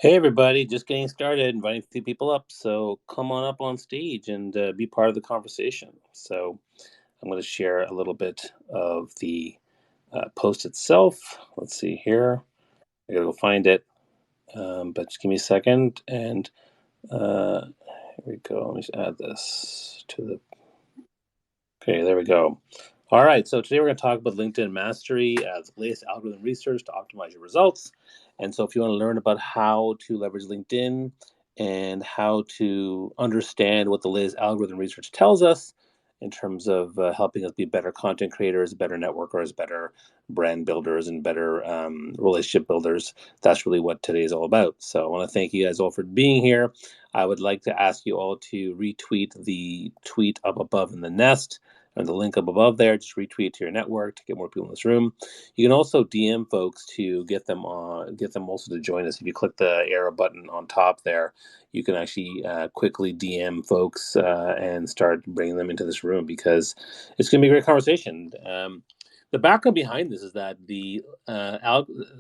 Hey everybody, just getting started, inviting a few people up. So come on up on stage and be part of the conversation. So I'm going to share a little bit of the post itself. Let's see here. I gotta go find it, but just give me a second. And here we go. Let me just add this to the. Okay, there we go. All right, so today we're going to talk about LinkedIn Mastery as the latest algorithm research to optimize your results. And so, if you want to learn about how to leverage LinkedIn and how to understand what the latest algorithm research tells us in terms of helping us be better content creators, better networkers, better brand builders, and better relationship builders, that's really what today is all about. So, I want to thank you guys all for being here. I would like to ask you all to retweet the tweet up above in the nest and the link up above there. Just retweet it to your network to get more people in this room. You can also DM folks to get them also to join us. If you click the arrow button on top there, you can actually quickly DM folks and start bringing them into this room because it's going to be a great conversation. The background behind this is that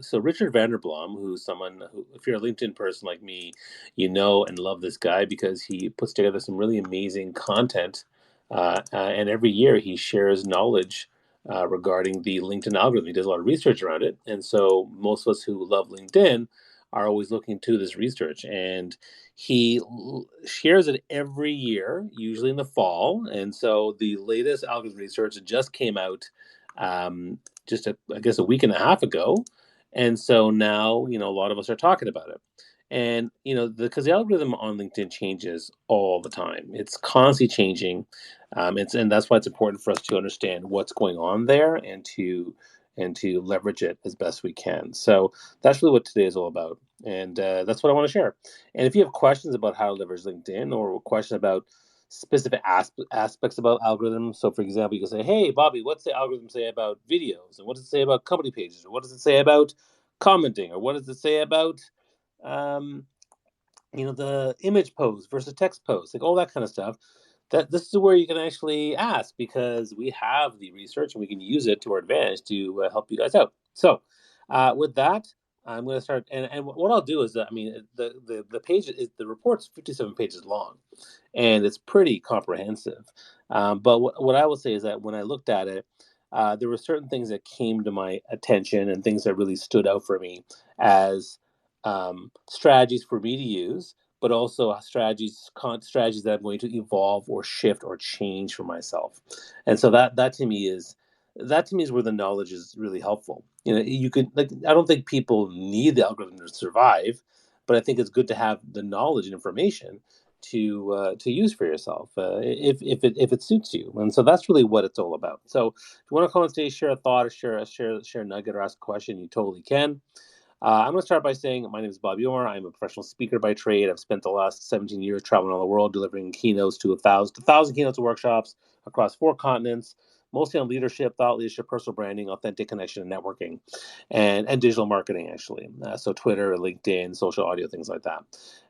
so Richard Vanderblom, who's someone who, if you're a LinkedIn person like me, you know and love this guy because he puts together some really amazing content, and every year he shares knowledge regarding the LinkedIn algorithm. He does a lot of research around it, and so most of us who love LinkedIn are always looking to this research, and he shares it every year, usually in the fall. And so the latest algorithm research just came out just I guess a week and a half ago, and so now a lot of us are talking about it. And because the algorithm on LinkedIn changes all the time, it's constantly changing. And that's why it's important for us to understand what's going on there and to leverage it as best we can. So that's really what today is all about, and that's what I want to share. And if you have questions about how to leverage LinkedIn or a question about specific aspects about algorithms, so for example, you can say, "Hey, Bobby, what's the algorithm say about videos, and what does it say about company pages, or what does it say about commenting, or what does it say about um, the image pose versus text pose, like all that kind of stuff." That this is where you can actually ask because we have the research and we can use it to our advantage to help you guys out. So, with that, I'm going to start. And what I'll do is, the page is the report's 57 pages long, and it's pretty comprehensive. But what I will say is that when I looked at it, there were certain things that came to my attention and things that really stood out for me as strategies for me to use, but also strategies that I'm going to evolve or shift or change for myself. And so that to me is where the knowledge is really helpful. You could, like, I don't think people need the algorithm to survive, but I think it's good to have the knowledge and information to use for yourself, if it suits you. And so that's really what it's all about. So if you want to come on stage, share a thought, or share a nugget, or ask a question, you totally can. I'm going to start by saying my name is Bob Yorr. I'm a professional speaker by trade. I've spent the last 17 years traveling around the world, delivering keynotes to 1,000 keynotes and workshops across 4 continents, mostly on leadership, thought leadership, personal branding, authentic connection, and networking, and digital marketing, actually. So Twitter, LinkedIn, social audio, things like that.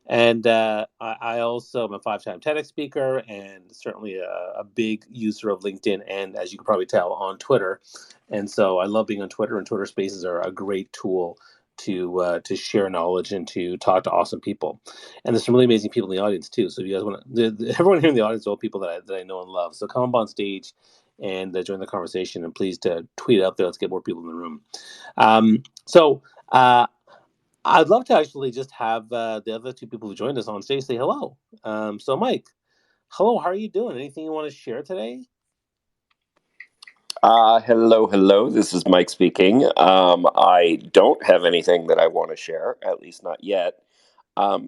And I also am a 5-time TEDx speaker and certainly a big user of LinkedIn and, as you can probably tell, on Twitter. And so I love being on Twitter, and Twitter Spaces are a great tool to share knowledge and to talk to awesome people. And there's some really amazing people in the audience too. So if you guys want to, everyone here in the audience, all people that I know and love. So come up on stage and join the conversation, and please to tweet out there. Let's get more people in the room. So I'd love to actually just have the other two people who joined us on stage say hello. So Mike, hello. How are you doing? Anything you want to share today? Hello, hello. This is Mike speaking. I don't have anything that I want to share, at least not yet. I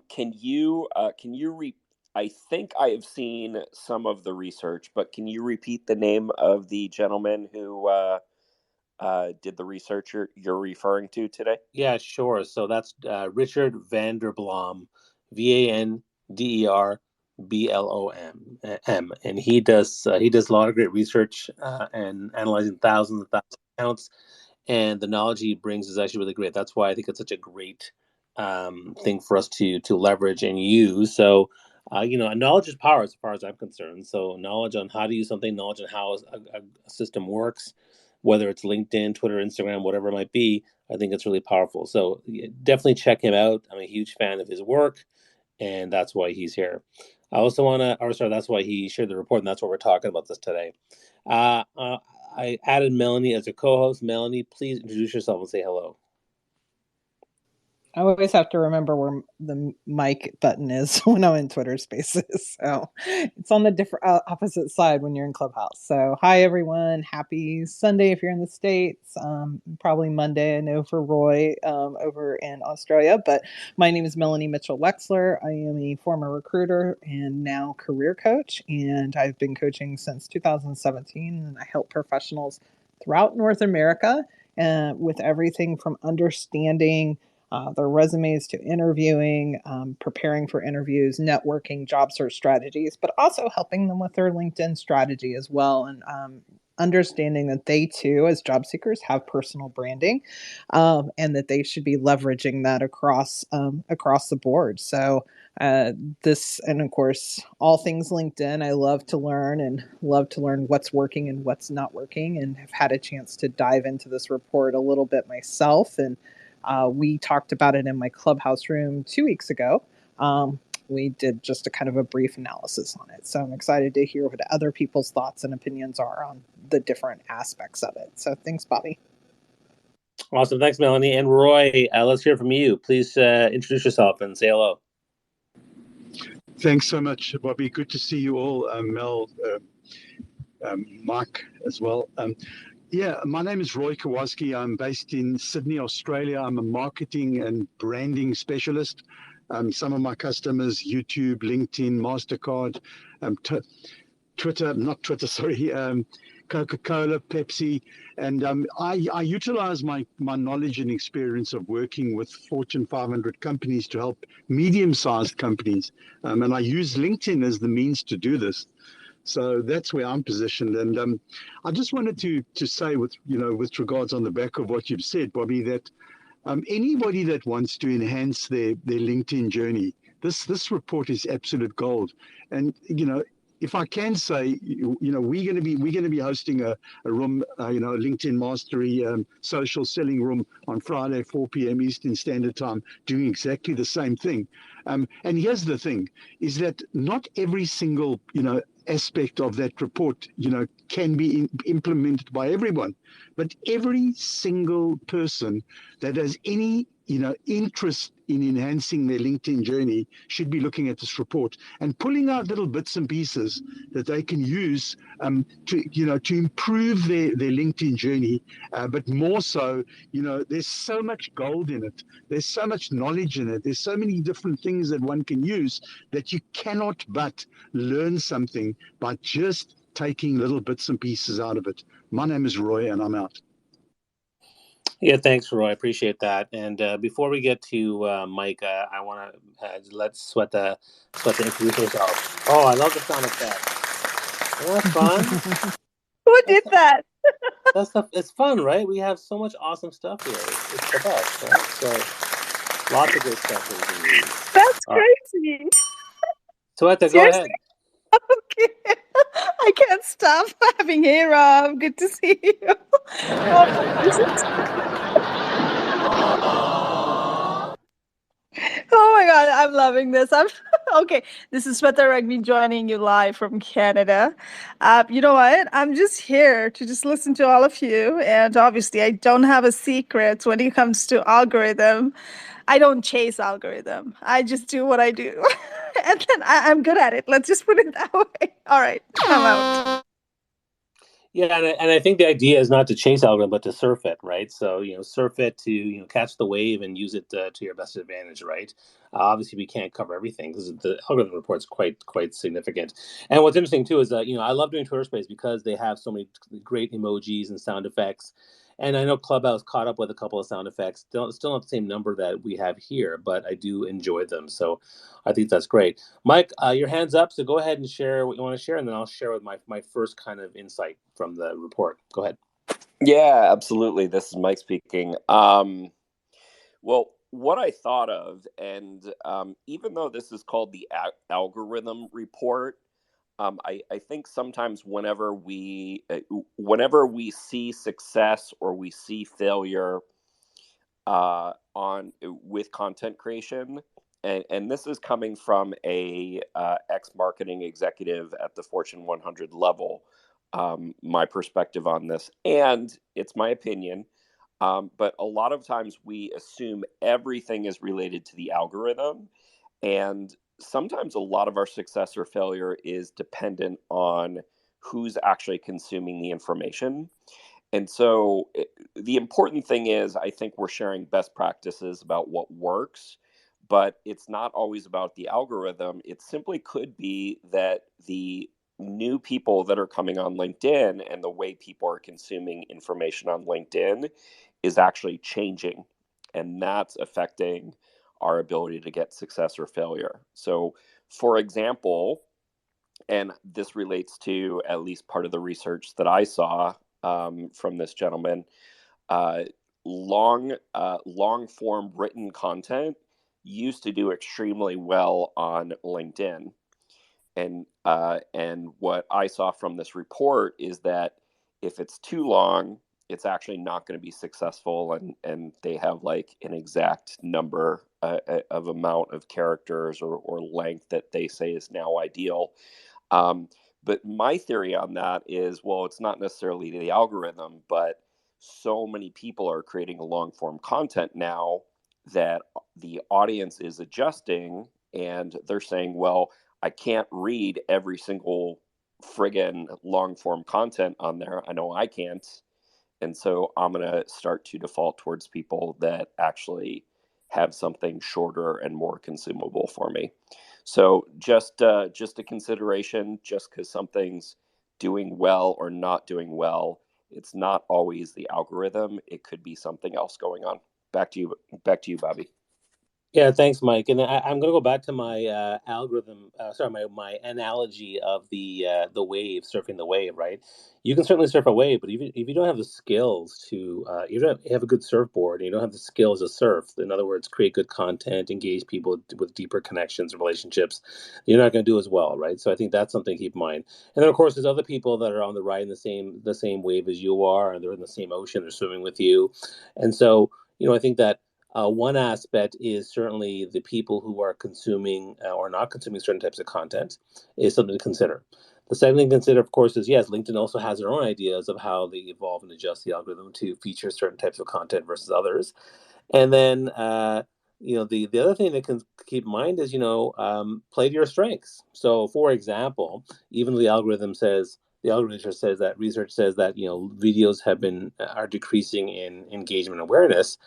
think I have seen some of the research, but can you repeat the name of the gentleman who did the research you're referring to today? Yeah, sure. So that's Richard Vanderblom, Vanderblom, and he does a lot of great research and analyzing thousands and thousands of accounts, and the knowledge he brings is actually really great. That's why I think it's such a great thing for us to leverage and use. So. Knowledge is power as far as I'm concerned. So, knowledge on how to use something, knowledge on how a system works, whether it's LinkedIn, Twitter, Instagram, whatever it might be. I think it's really powerful. So definitely check him out. I'm a huge fan of his work, and that's why he's here. I also want to, or sorry, that's why he shared the report, and that's what we're talking about this today. I added Melanie as a co-host. Melanie, please introduce yourself and say hello. I always have to remember where the mic button is when I'm in Twitter Spaces. So it's on the different opposite side when you're in Clubhouse. So hi, everyone. Happy Sunday if you're in the States. Probably Monday, I know, for Roy over in Australia. But my name is Melanie Mitchell-Wexler. I am a former recruiter and now career coach. And I've been coaching since 2017. And I help professionals throughout North America with everything from understanding their resumes to interviewing, preparing for interviews, networking, job search strategies, but also helping them with their LinkedIn strategy as well. And understanding that they too, as job seekers, have personal branding, and that they should be leveraging that across the board. So this, and of course, all things LinkedIn, I love to learn what's working and what's not working, and have had a chance to dive into this report a little bit myself. And we talked about it in my Clubhouse room 2 weeks ago. We did just a kind of a brief analysis on it. So I'm excited to hear what other people's thoughts and opinions are on the different aspects of it. So thanks, Bobby. Awesome. Thanks, Melanie. And Roy, let's hear from you. Please introduce yourself and say hello. Thanks so much, Bobby. Good to see you all. Mel, Mike as well. Yeah, my name is Roy Kowalski. I'm based in Sydney, Australia. I'm a marketing and branding specialist. Some of my customers, YouTube, LinkedIn, MasterCard, Coca-Cola, Pepsi. And I utilize my knowledge and experience of working with Fortune 500 companies to help medium-sized companies. And I use LinkedIn as the means to do this. So that's where I'm positioned. And I just wanted to say with regards on the back of what you've said, Bobby, that anybody that wants to enhance their LinkedIn journey, this report is absolute gold. And, if I can say, we're going to be hosting a room, LinkedIn Mastery social selling room on Friday, 4 p.m. Eastern Standard Time, doing exactly the same thing. And here's the thing, is that not every single, aspect of that report, can be implemented by everyone, but every single person that has any, interest in enhancing their LinkedIn journey should be looking at this report and pulling out little bits and pieces that they can use to improve their LinkedIn journey. But more so, there's so much gold in it. There's so much knowledge in it. There's so many different things that one can use that you cannot but learn something by just taking little bits and pieces out of it. My name is Roy, and I'm out. Yeah, thanks, Roy. I appreciate that. And before we get to Mike, I want to let Sweta introduce herself. Oh, I love the sound effect. Isn't that fun? Who did that? It's fun, right? We have so much awesome stuff here. It's the best, right? So lots of good stuff that we can use. That's crazy. Sweta, go ahead. Okay. I can't stop having hair up. Good to see you. Oh my God, I'm loving this. Okay. This is Sweta Rugby joining you live from Canada. You know what? I'm just here to just listen to all of you. And obviously, I don't have a secret when it comes to algorithm. I don't chase algorithm. I just do what I do. And then I'm good at it. Let's just put it that way. All right, I'm out. Yeah, and I think the idea is not to chase algorithm, but to surf it, right? So, surf it to, catch the wave and use it to your best advantage, right? Obviously, we can't cover everything because the algorithm report is quite significant. And what's interesting, too, is that, I love doing Twitter Space because they have so many great emojis and sound effects. And I know Clubhouse caught up with a couple of sound effects. Still not the same number that we have here, but I do enjoy them. So I think that's great. Mike, your hand's up, so go ahead and share what you want to share, and then I'll share with my first kind of insight from the report. Go ahead. Yeah, absolutely. This is Mike speaking. Well, what I thought of, and even though this is called the algorithm report, I think sometimes whenever we see success or we see failure on with content creation, and this is coming from a ex-marketing executive at the Fortune 100 level, my perspective on this, and it's my opinion, but a lot of times we assume everything is related to the algorithm, and sometimes a lot of our success or failure is dependent on who's actually consuming the information. And so the important thing is, I think we're sharing best practices about what works, but it's not always about the algorithm. It simply could be that the new people that are coming on LinkedIn and the way people are consuming information on LinkedIn is actually changing. And that's affecting our ability to get success or failure. So, for example, and this relates to at least part of the research that I saw from this gentleman. Uh, long form written content used to do extremely well on LinkedIn, and what I saw from this report is that if it's too long, it's actually not going to be successful, and they have like an exact number of amount of characters or length that they say is now ideal. Um, but my theory on that is, well, it's not necessarily the algorithm, but so many people are creating long form content now that the audience is adjusting, and they're saying, well, I can't read every single friggin' long form content on there. I know I can't. And so I'm going to start to default towards people that actually have something shorter and more consumable for me. So just a consideration, just because something's doing well or not doing well, it's not always the algorithm. It could be something else going on. Back to you, Bobby. Yeah, thanks, Mike. And I'm going to go back to my my analogy of the wave, surfing the wave, right? You can certainly surf a wave, but if you don't have the skills to, you don't have a good surfboard, and you don't have the skills to surf, in other words, create good content, engage people with deeper connections and relationships, you're not going to do as well, right? So I think that's something to keep in mind. And then, of course, there's other people that are on the ride in the same wave as you are, and they're in the same ocean, they're swimming with you. And so, I think that one aspect is certainly the people who are consuming or not consuming certain types of content is something to consider. The second thing to consider, of course, is yes, LinkedIn also has their own ideas of how they evolve and adjust the algorithm to feature certain types of content versus others. And then, the other thing that can keep in mind is, play to your strengths. So, for example, even though the algorithm says that research says that videos are decreasing in engagement and awareness.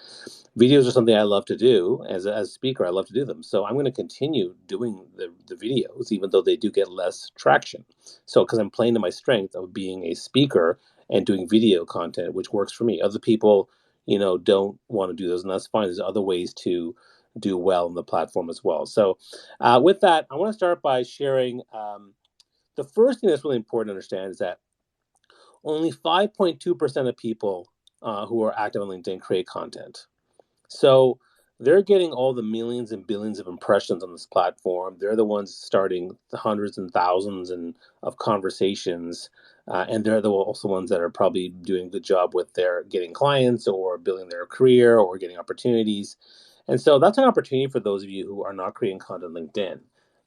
Videos are something I love to do as a speaker. I love to do them, so I'm going to continue doing the videos, even though they do get less traction. So because I'm playing to my strength of being a speaker and doing video content, which works for me. Other people, don't want to do those, and that's fine. There's other ways to do well on the platform as well. So, with that, I want to start by sharing. The first thing that's really important to understand is that only 5.2% of people who are active on LinkedIn create content. So they're getting all the millions and billions of impressions on this platform. They're the ones starting the hundreds and thousands of conversations. And they're also ones that are probably doing a good job with their getting clients or building their career or getting opportunities. And so that's an opportunity for those of you who are not creating content on LinkedIn.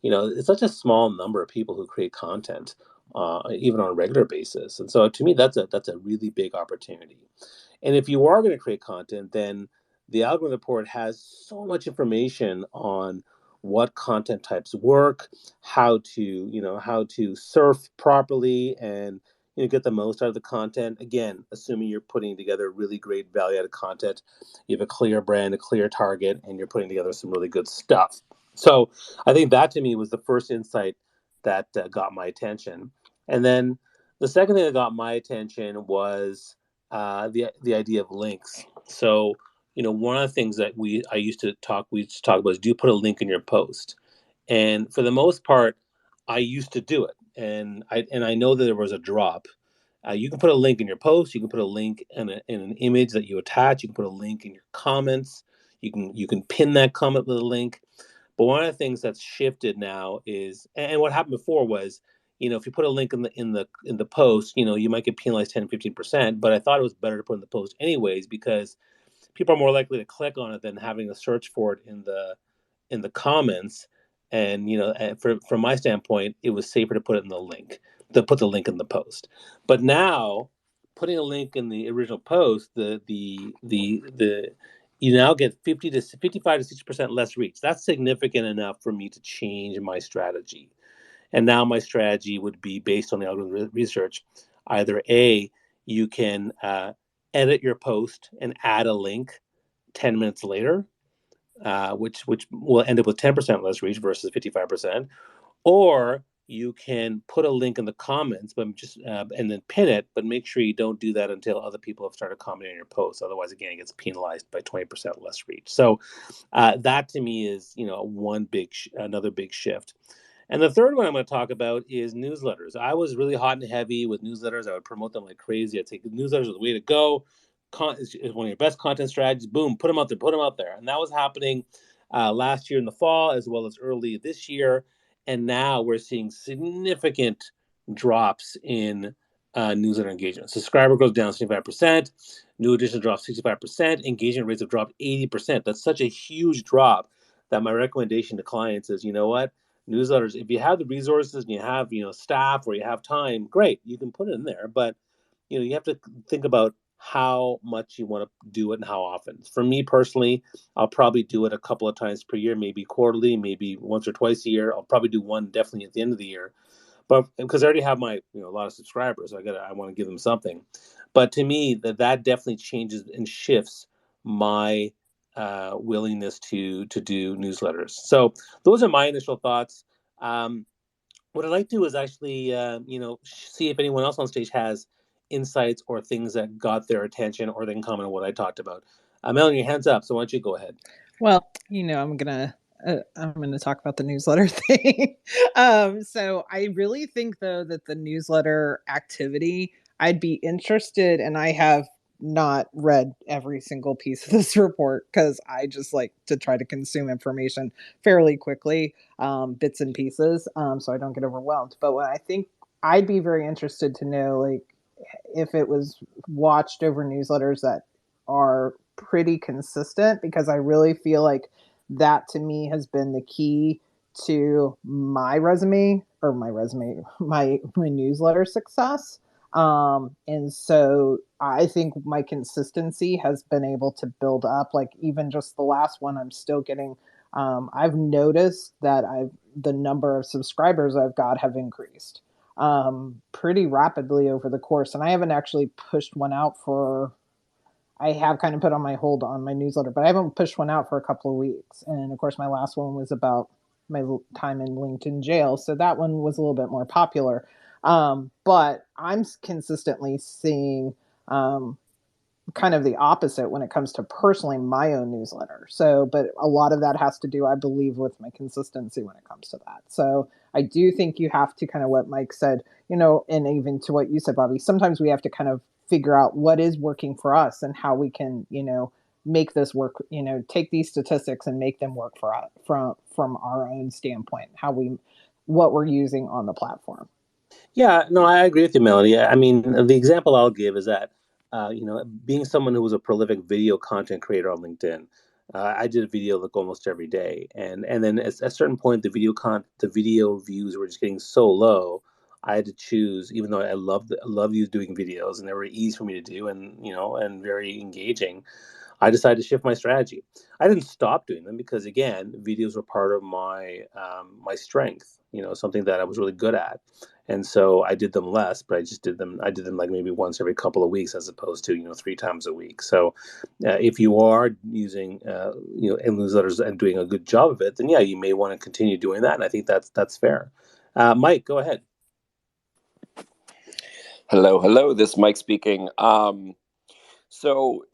It's such a small number of people who create content, even on a regular basis. And so to me, that's a really big opportunity. And if you are going to create content, then the algorithm report has so much information on what content types work, how to surf properly and get the most out of the content. Again, assuming you're putting together really great value-added content, you have a clear brand, a clear target, and you're putting together some really good stuff. So I think that to me was the first insight that got my attention. And then the second thing that got my attention was the idea of links. So one of the things that we used to talk about is, do you put a link in your post? And for the most part, I used to do it, and I know that there was a drop. You can put a link in your post. You can put a link in an image that you attach. You can put a link in your comments. You can pin that comment with a link. But one of the things that's shifted now is, and what happened before was, if you put a link in the post, you might get penalized 10-15%. But I thought it was better to put in the post anyways, because people are more likely to click on it than having to search for it in the comments. And from my standpoint, it was safer to put it in the link, to put the link in the post. But now, putting a link in the original post, you now get 55 to 60% less reach. That's significant enough for me to change my strategy. And now my strategy would be based on the algorithm research. Either A, you can edit your post and add a link 10 minutes later, which will end up with 10% less reach versus 55%. Or you can put a link in the comments, but and then pin it, but make sure you don't do that until other people have started commenting on your post. Otherwise, again, it gets penalized by 20% less reach. So that to me is another big shift. And the third one I'm going to talk about is newsletters. I was really hot and heavy with newsletters. I would promote them like crazy. I'd say newsletters are the way to go. Is one of your best content strategies. Boom, put them out there. And that was happening last year in the fall, as well as early this year. And now we're seeing significant drops in newsletter engagement. Subscriber goes down 75%. New additions drop 65%. Engagement rates have dropped 80%. That's such a huge drop that my recommendation to clients is, you know what? Newsletters, if you have the resources and you have staff or you have time, great, you can put it in there. But you have to think about how much you want to do it and how often. For me personally, I'll probably do it a couple of times per year, maybe quarterly, maybe once or twice a year. I'll probably do one definitely at the end of the year, but because I already have my a lot of subscribers, I want to give them something. But to me, that definitely changes and shifts my willingness to do newsletters. So those are my initial thoughts. What I'd like to do is actually see if anyone else on stage has insights or things that got their attention, or they can comment on what I talked about. Melanie, your hand's up, so why don't you go ahead? Well, I'm gonna talk about the newsletter thing. So I really think, though, that the newsletter activity, I'd be interested, and I have not read every single piece of this report because I just like to try to consume information fairly quickly, bits and pieces, so I don't get overwhelmed. But what I think I'd be very interested to know, like, if it was watched over newsletters that are pretty consistent, because I really feel like that to me has been the key to my newsletter success. And so I think my consistency has been able to build up, like even just the last one, I'm still getting, I've noticed that the number of subscribers I've got have increased pretty rapidly over the course. And I haven't actually pushed one out I have kind of put on my hold on my newsletter, but I haven't pushed one out for a couple of weeks. And of course, my last one was about my time in LinkedIn jail. So that one was a little bit more popular. But I'm consistently seeing kind of the opposite when it comes to personally my own newsletter. So, but a lot of that has to do, I believe, with my consistency when it comes to that. So I do think you have to kind of what Mike said, and even to what you said, Bobby, sometimes we have to kind of figure out what is working for us and how we can, make this work, take these statistics and make them work for us from our own standpoint, what we're using on the platform. Yeah, no, I agree with you, Melanie. I mean, the example I'll give is that, being someone who was a prolific video content creator on LinkedIn, I did a video like almost every day, and then at a certain point, the video views were just getting so low. I had to choose, even though I love doing videos and they were easy for me to do, and and very engaging. I decided to shift my strategy. I didn't stop doing them because, again, videos were part of my my strength. Something that I was really good at, and so I did them less. But I did them like maybe once every couple of weeks, as opposed to 3 times a week. So, if you are using newsletters and doing a good job of it, then yeah, you may want to continue doing that, and I think that's fair. Mike, go ahead. Hello. This is Mike speaking. So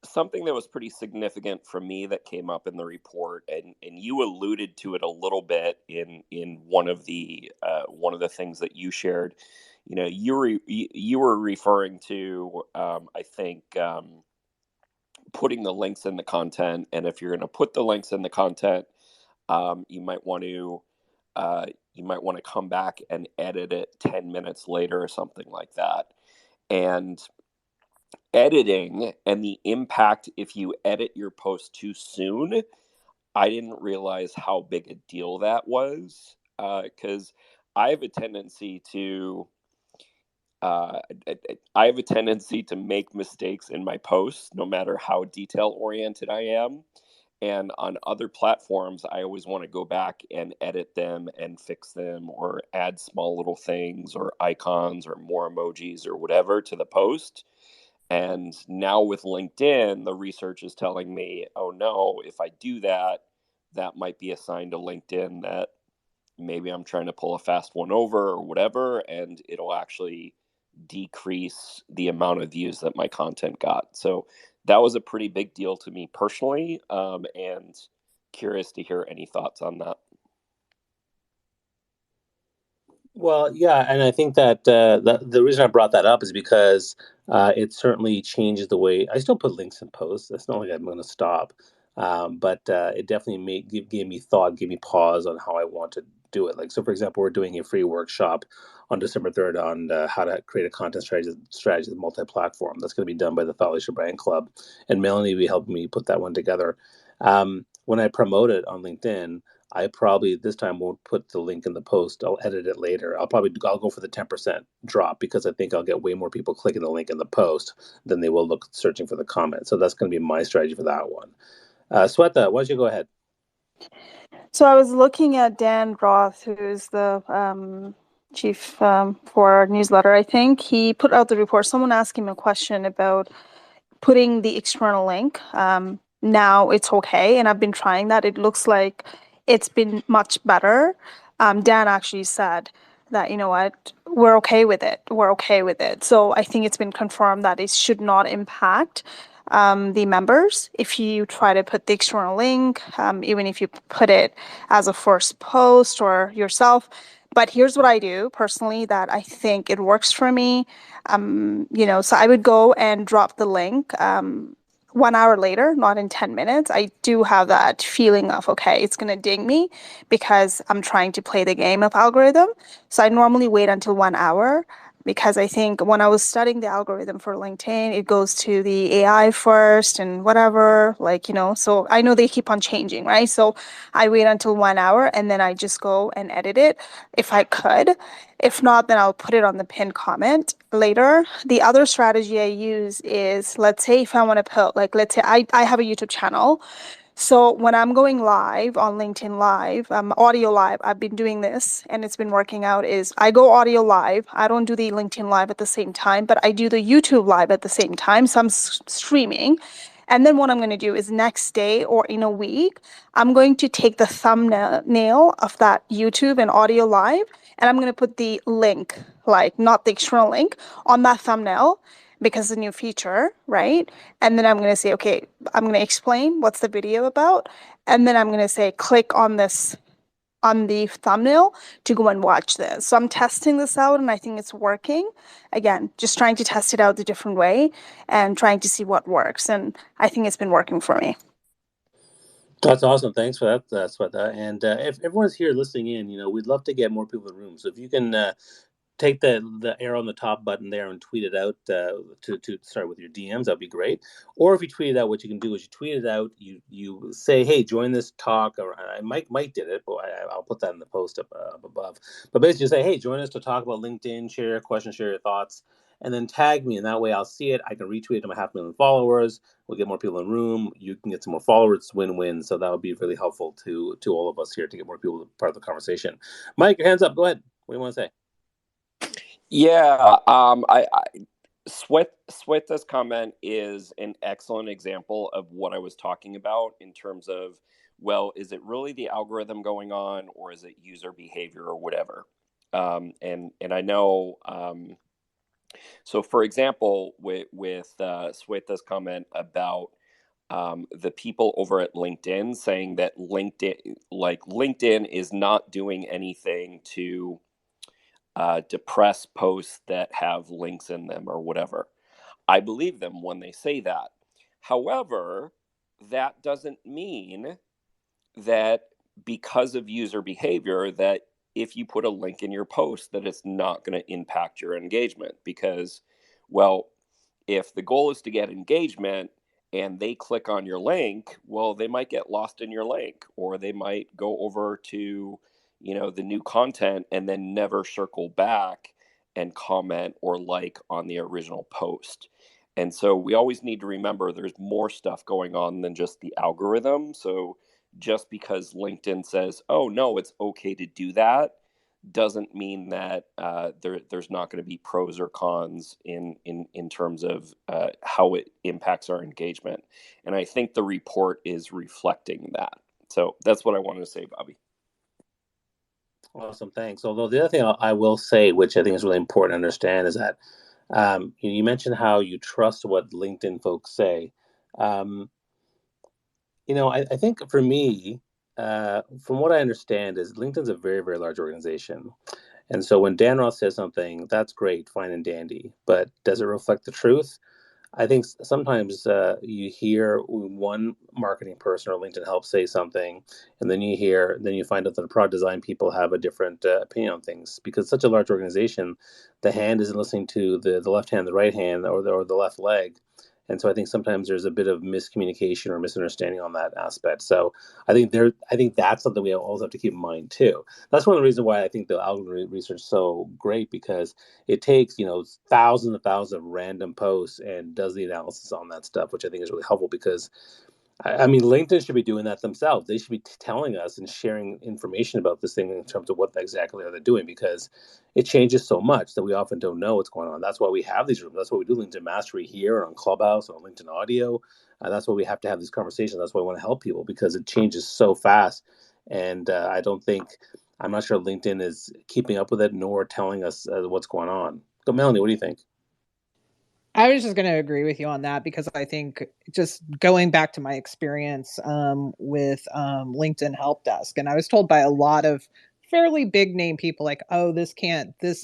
something that was pretty significant for me that came up in the report, and you alluded to it a little bit in one of the things that you shared. You were referring to I think putting the links in the content, and if you're going to put the links in the content, you might want to you might want to come back and edit it 10 minutes later or something like that. And editing and the impact if you edit your post too soon, I didn't realize how big a deal that was, because I have a tendency to I have a tendency to make mistakes in my posts, no matter how detail oriented I am. And on other platforms, I always want to go back and edit them and fix them or add small little things or icons or more emojis or whatever to the post. And now with LinkedIn, the research is telling me, oh no, if I do that, that might be a sign to LinkedIn that maybe I'm trying to pull a fast one over or whatever, and it'll actually decrease the amount of views that my content got. So that was a pretty big deal to me personally, and curious to hear any thoughts on that. Well, yeah, and I think that the reason I brought that up is because it certainly changes the way I still put links in posts. It's not like I'm going to stop, but it definitely gave me thought, gave me pause on how I want to do it. Like, so for example, we're doing a free workshop on December 3rd on how to create a content strategy with multi-platform. That's going to be done by the Thought Leadership Brand Club, and Melanie will be helping me put that one together. When I promote it on LinkedIn, I probably this time won't put the link in the post. I'll edit it later. I'll go for the 10% drop because I think I'll get way more people clicking the link in the post than they will look searching for the comment. So that's going to be my strategy for that one. Sweta, why don't you go ahead? So I was looking at Dan Roth, who's the chief for our newsletter. I think he put out the report. Someone asked him a question about putting the external link. Now it's okay, and I've been trying that. It looks like it's been much better. Dan actually said that, you know what, we're okay with it. We're okay with it. So I think it's been confirmed that it should not impact the members if you try to put the external link, even if you put it as a first post or yourself. But here's what I do personally that I think it works for me. So I would go and drop the link 1 hour later, not in 10 minutes. I do have that feeling of, okay, it's going to ding me because I'm trying to play the game of algorithm. So I normally wait until 1 hour because I think when I was studying the algorithm for LinkedIn, it goes to the AI first and whatever, so I know they keep on changing, right? So I wait until 1 hour and then I just go and edit it if I could. If not, then I'll put it on the pinned comment later. The other strategy I use is, let's say if I want to put, let's say I have a YouTube channel. So when I'm going live on LinkedIn Live, audio live, I've been doing this and it's been working out, is I go audio live. I don't do the LinkedIn Live at the same time, but I do the YouTube Live at the same time. So I'm streaming. And then what I'm going to do is next day or in a week, I'm going to take the thumbnail of that YouTube and audio live, and I'm going to put the link, not the external link, on that thumbnail because it's a new feature, right? And then I'm going to say, okay, I'm going to explain what's the video about. And then I'm going to say, click on this on the thumbnail to go and watch this. So I'm testing this out and I think it's working. Again, just trying to test it out a different way and trying to see what works. And I think it's been working for me. That's awesome. Thanks for that, Sweta. And if everyone's here listening in, we'd love to get more people in the room. So if you can take the arrow on the top button there and tweet it out to start with your DMs, that'd be great. Or if you tweet it out, what you can do is you tweet it out, you say, hey, join this talk, or Mike did it, but I'll put that in the post up above. But basically say, hey, join us to talk about LinkedIn, share your questions, share your thoughts, and then tag me, and that way I'll see it. I can retweet it to my 500,000 followers. We'll get more people in the room. You can get some more followers. It's win-win. So that would be really helpful to all of us here to get more people part of the conversation. Mike, your hands up. Go ahead. What do you want to say? Yeah, Sweta's comment is an excellent example of what I was talking about in terms of, well, is it really the algorithm going on, or is it user behavior or whatever? And I know. So, for example, with Sweta's comment about the people over at LinkedIn saying that LinkedIn is not doing anything to depress posts that have links in them or whatever. I believe them when they say that. However, that doesn't mean that because of user behavior that if you put a link in your post that it's not going to impact your engagement, because, well, if the goal is to get engagement and they click on your link, well, they might get lost in your link, or they might go over to, the new content and then never circle back and comment or like on the original post. And so we always need to remember there's more stuff going on than just the algorithm. So just because LinkedIn says, oh, no, it's okay to do that, doesn't mean that there's not going to be pros or cons in terms of how it impacts our engagement. And I think the report is reflecting that. So that's what I wanted to say, Bobby. Awesome, thanks. Although the other thing I will say, which I think is really important to understand, is that you mentioned how you trust what LinkedIn folks say. I think for me, from what I understand, is LinkedIn's a very, very large organization. And so when Dan Roth says something, that's great, fine and dandy. But does it reflect the truth? I think sometimes you hear one marketing person or LinkedIn help say something, and then you find out that the product design people have a different opinion on things. Because it's such a large organization, the hand isn't listening to the left hand, the right hand, or the left leg. And so I think sometimes there's a bit of miscommunication or misunderstanding on that aspect. So I think that's something we always have to keep in mind too. That's one of the reasons why I think the algorithm research is so great, because it takes thousands and thousands of random posts and does the analysis on that stuff, which I think is really helpful. Because I mean, LinkedIn should be doing that themselves. They should be telling us and sharing information about this thing in terms of what exactly are they doing, because it changes so much that we often don't know what's going on. That's why we have these rooms. That's why we do LinkedIn Mastery here on Clubhouse, on LinkedIn Audio. That's why we have to have these conversations. That's why I want to help people, because it changes so fast. And I'm not sure LinkedIn is keeping up with it, nor telling us what's going on. So Melanie, what do you think? I was just going to agree with you on that, because I think, just going back to my experience with LinkedIn Help Desk, and I was told by a lot of fairly big name people, like, oh, this can't be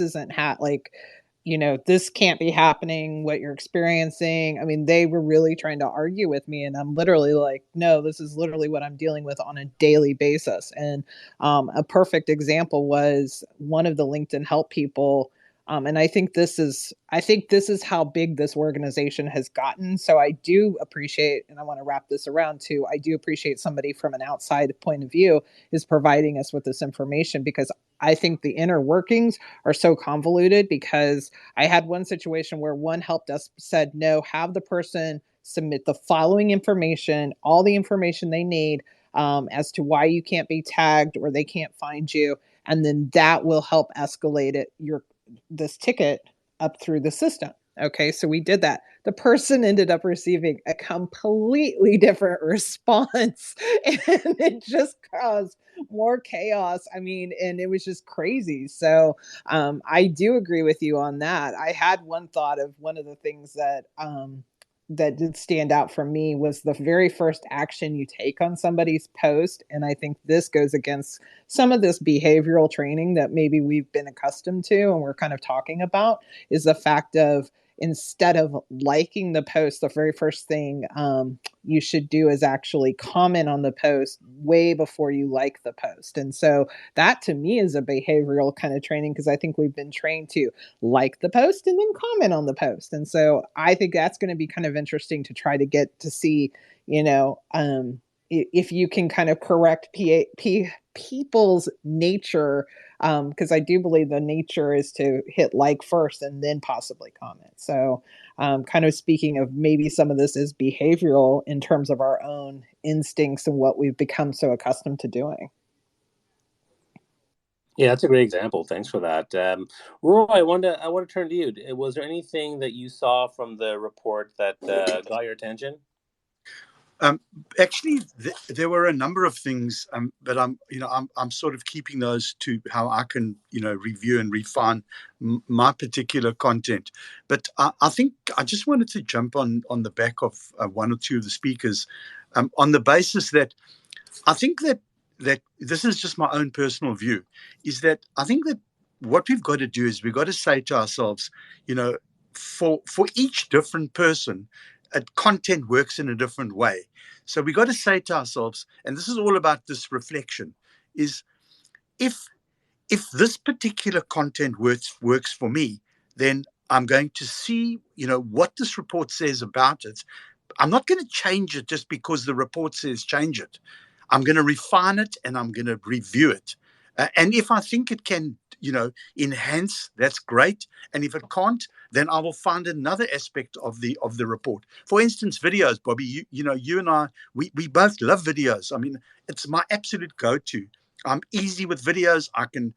happening, what you're experiencing. I mean, they were really trying to argue with me, and I'm literally like, no, this is literally what I'm dealing with on a daily basis. And a perfect example was one of the LinkedIn Help people. And I think this is how big this organization has gotten. So I do appreciate, and I want to wrap this around too, I do appreciate somebody from an outside point of view is providing us with this information, because I think the inner workings are so convoluted. Because I had one situation where one help desk said, no, have the person submit the following information, all the information they need as to why you can't be tagged or they can't find you. And then that will help escalate this ticket up through the system. Okay, so we did that. The person ended up receiving a completely different response, and it just caused more chaos. I mean, and it was just crazy. So I do agree with you on that. I had one thought of one of the things that did stand out for me was the very first action you take on somebody's post. And I think this goes against some of this behavioral training that maybe we've been accustomed to and we're kind of talking about, is the fact of, instead of liking the post, the very first thing you should do is actually comment on the post way before you like the post. And so that to me is a behavioral kind of training, because I think we've been trained to like the post and then comment on the post. And so I think that's going to be kind of interesting to try to get to see, if you can kind of correct people's nature, because I do believe the nature is to hit like first and then possibly comment. So kind of speaking of, maybe some of this is behavioral in terms of our own instincts and what we've become so accustomed to doing. Yeah, that's a great example. Thanks for that. Roy, I want to turn to you. Was there anything that you saw from the report that got your attention? Actually, there were a number of things, but I'm sort of keeping those to how I can, review and refine my particular content. But I think I just wanted to jump on the back of one or two of the speakers, on the basis that I think that this is just my own personal view, is that I think that what we've got to do is we've got to say to ourselves, for each different person, content works in a different way. So we got to say to ourselves, and this is all about this reflection, is if if this particular content works for me, then I'm going to see, what this report says about it. I'm not going to change it just because the report says change it. I'm going to refine it and I'm going to review it. And if I think it can, enhance, that's great. And if it can't, then I will find another aspect of the report. For instance, videos, Bobby. You and I, we both love videos. I mean, it's my absolute go-to. I'm easy with videos. I can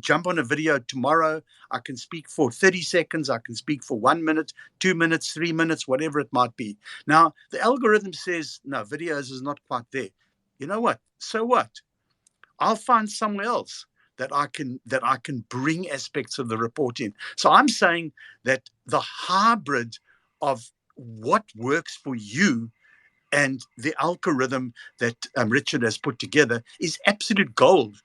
jump on a video tomorrow. I can speak for 30 seconds. I can speak for 1 minute, 2 minutes, 3 minutes, whatever it might be. Now, the algorithm says, no, videos is not quite there. You know what? So what? I'll find somewhere else that I can bring aspects of the report in. So I'm saying that the hybrid of what works for you and the algorithm that Richard has put together is absolute gold.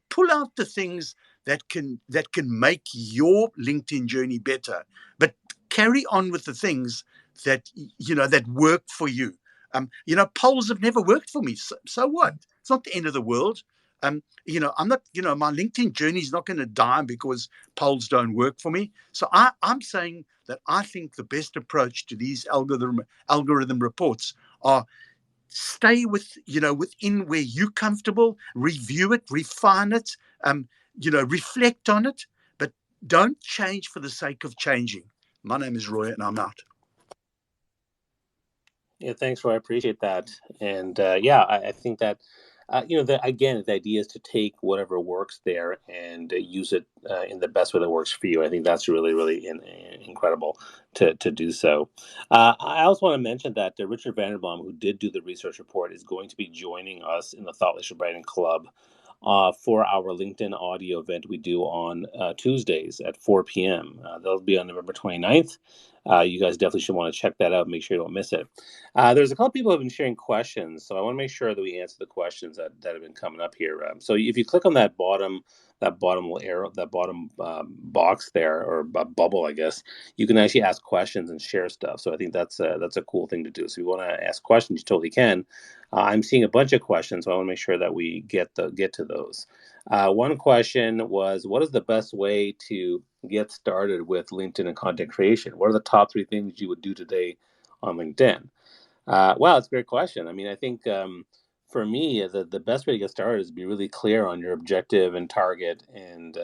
Pull out the things that can make your LinkedIn journey better, but carry on with the things that that work for you. Polls have never worked for me. So what? It's not the end of the world. I'm not, my LinkedIn journey is not going to die because polls don't work for me. So I'm saying that I think the best approach to these algorithm reports are stay within where you're comfortable, review it, refine it, reflect on it, but don't change for the sake of changing. My name is Roy and I'm out. Yeah, thanks, Roy. I appreciate that. And I think that, the idea is to take whatever works there and use it in the best way that works for you. I think that's really, really incredible to do so. I also want to mention that Richard Vanderblom, who did do the research report, is going to be joining us in the Thought Leadership Branding Club for our LinkedIn audio event we do on Tuesdays at 4 p.m. That'll be on November 29th. You guys definitely should want to check that out. Make sure you don't miss it. There's a couple people who have been sharing questions, so I want to make sure that we answer the questions that have been coming up here. So if you click on that bottom little arrow, that bottom box there, or bubble, I guess, you can actually ask questions and share stuff. So I think that's a cool thing to do. So if you want to ask questions, you totally can. I'm seeing a bunch of questions, so I want to make sure that we get to those. One question was, what is the best way to get started with LinkedIn and content creation? What are the top 3 things you would do today on LinkedIn? Wow, that's a great question. I mean, I think for me, the best way to get started is to be really clear on your objective and target and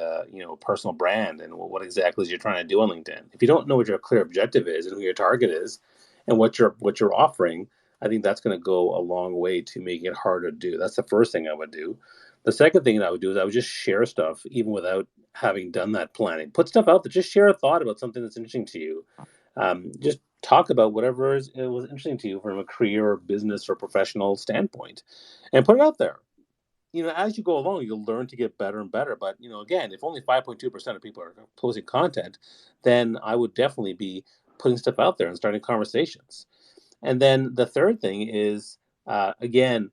personal brand and what exactly is you're trying to do on LinkedIn. If you don't know what your clear objective is and who your target is and what you're offering, I think that's going to go a long way to making it harder to do. That's the first thing I would do. The second thing that I would do is I would just share stuff even without having done that planning. Put stuff out there. Just share a thought about something that's interesting to you. Just talk about whatever was interesting to you from a career or business or professional standpoint and put it out there. As you go along, you'll learn to get better and better. But, again, if only 5.2% of people are posting content, then I would definitely be putting stuff out there and starting conversations. And then the third thing is, again,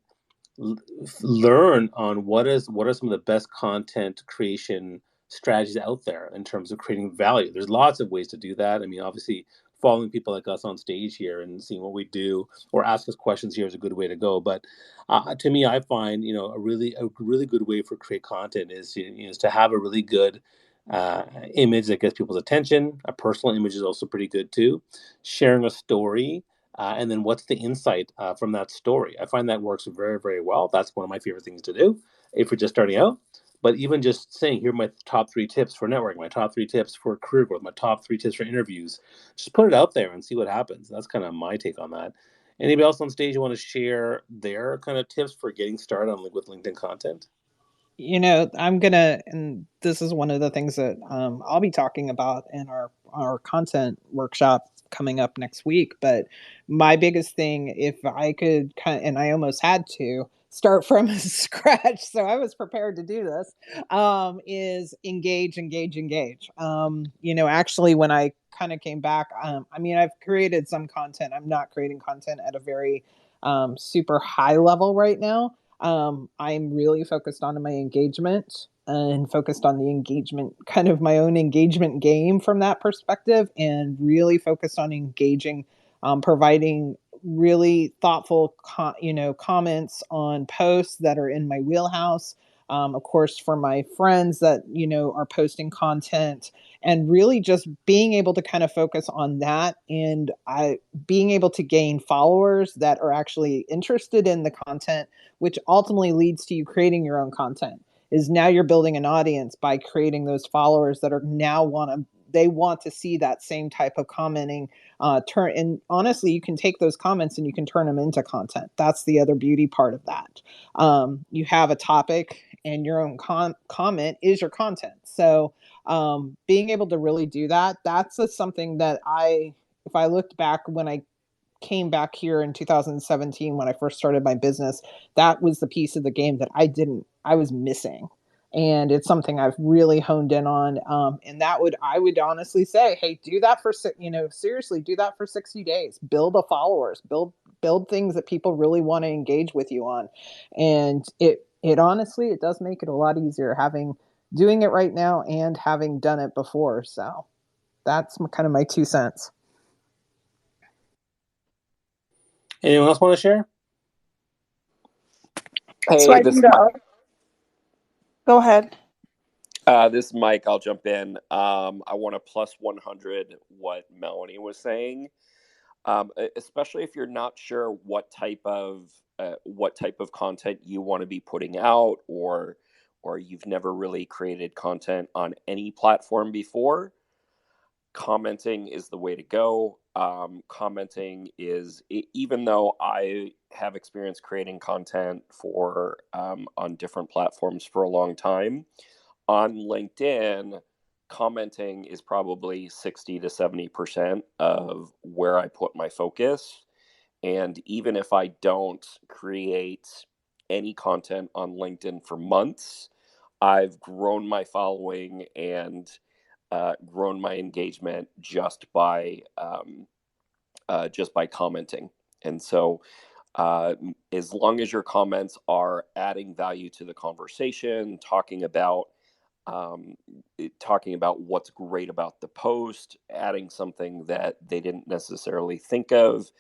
learn on what are some of the best content creation strategies out there in terms of creating value. There's lots of ways to do that. I mean, obviously, following people like us on stage here and seeing what we do or ask us questions here is a good way to go. But to me, I find a really good way for create content is to have a really good image that gets people's attention. A personal image is also pretty good too. Sharing a story. And then what's the insight from that story? I find that works very, very well. That's one of my favorite things to do if you're just starting out. But even just saying, here are my top 3 tips for networking, my top 3 tips for career growth, my top 3 tips for interviews. Just put it out there and see what happens. That's kind of my take on that. Anybody else on stage you want to share their kind of tips for getting started with LinkedIn content? And this is one of the things that I'll be talking about in our content workshop coming up next week. But my biggest thing, if I could and I almost had to start from scratch, so I was prepared to do this, is engage. Actually, when I kind of came back, I've created some content. I'm not creating content at a very super high level right now. I'm really focused on my engagement and focused on the engagement, kind of my own engagement game from that perspective, and really focused on engaging, providing really thoughtful, comments on posts that are in my wheelhouse, Of course, for my friends that, are posting content, and really just being able to kind of focus on that, and being able to gain followers that are actually interested in the content, which ultimately leads to you creating your own content. Is now you're building an audience by creating those followers that are now want to see that same type of commenting and honestly, you can take those comments and you can turn them into content. That's the other beauty part of that. You have a topic and your own comment is your content. So being able to really do that, that's something that if I looked back when I came back here in 2017 when I first started my business, that was the piece of the game that I was missing. And it's something I've really honed in on. And I would honestly say, hey, do that seriously, do that for 60 days, build followers, build things that people really want to engage with you on. And it honestly, it does make it a lot easier doing it right now and having done it before. So that's kind of my 2 cents. Anyone else want to share? Hey, so go ahead. This is Mike. I'll jump in. I want to plus 100 what Melanie was saying, especially if you're not sure what type of content you want to be putting out, or you've never really created content on any platform before. Commenting is the way to go. Commenting is, even though I have experience creating content for on different platforms for a long time, on LinkedIn, commenting is probably 60 to 70% of where I put my focus. And even if I don't create any content on LinkedIn for months, I've grown my following and grown my engagement just by commenting. And so as long as your comments are adding value to the conversation, talking about what's great about the post, adding something that they didn't necessarily think of,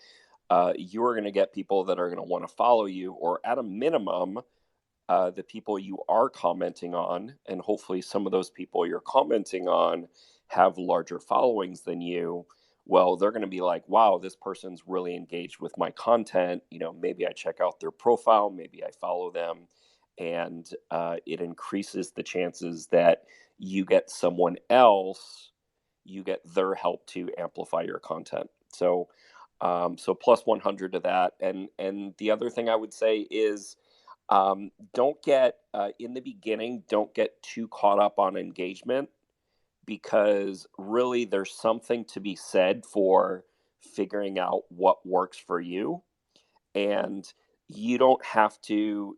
you're going to get people that are going to want to follow you, or at a minimum, the people you are commenting on, and hopefully some of those people you're commenting on have larger followings than you. Well, they're going to be like, wow, this person's really engaged with my content. Maybe I check out their profile, maybe I follow them, and it increases the chances that you get their help to amplify your content. So plus 100 to that. And the other thing I would say is, don't get in the beginning, don't get too caught up on engagement, because really there's something to be said for figuring out what works for you. And you don't have to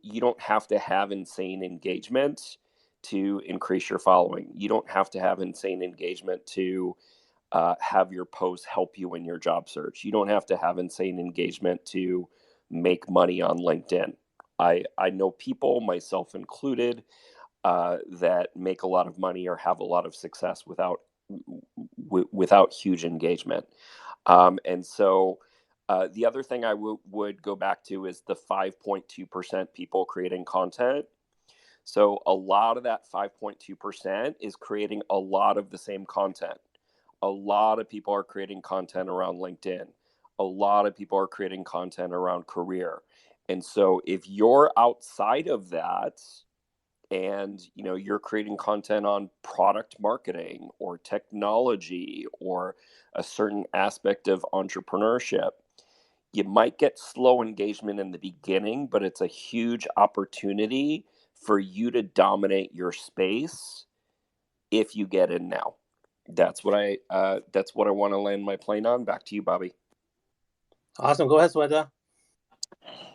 have insane engagement to increase your following. You don't have to have insane engagement to have your posts help you in your job search. You don't have to have insane engagement to make money on LinkedIn. I know people, myself included, that make a lot of money or have a lot of success without huge engagement. And so the other thing I would go back to is the 5.2% people creating content. So a lot of that 5.2% is creating a lot of the same content. A lot of people are creating content around LinkedIn. A lot of people are creating content around career. And so if you're outside of that, and you're creating content on product marketing or technology or a certain aspect of entrepreneurship, you might get slow engagement in the beginning, but it's a huge opportunity for you to dominate your space if you get in now. That's what I want to land my plane on. Back to you, Bobby. Awesome. Go ahead, Sweta.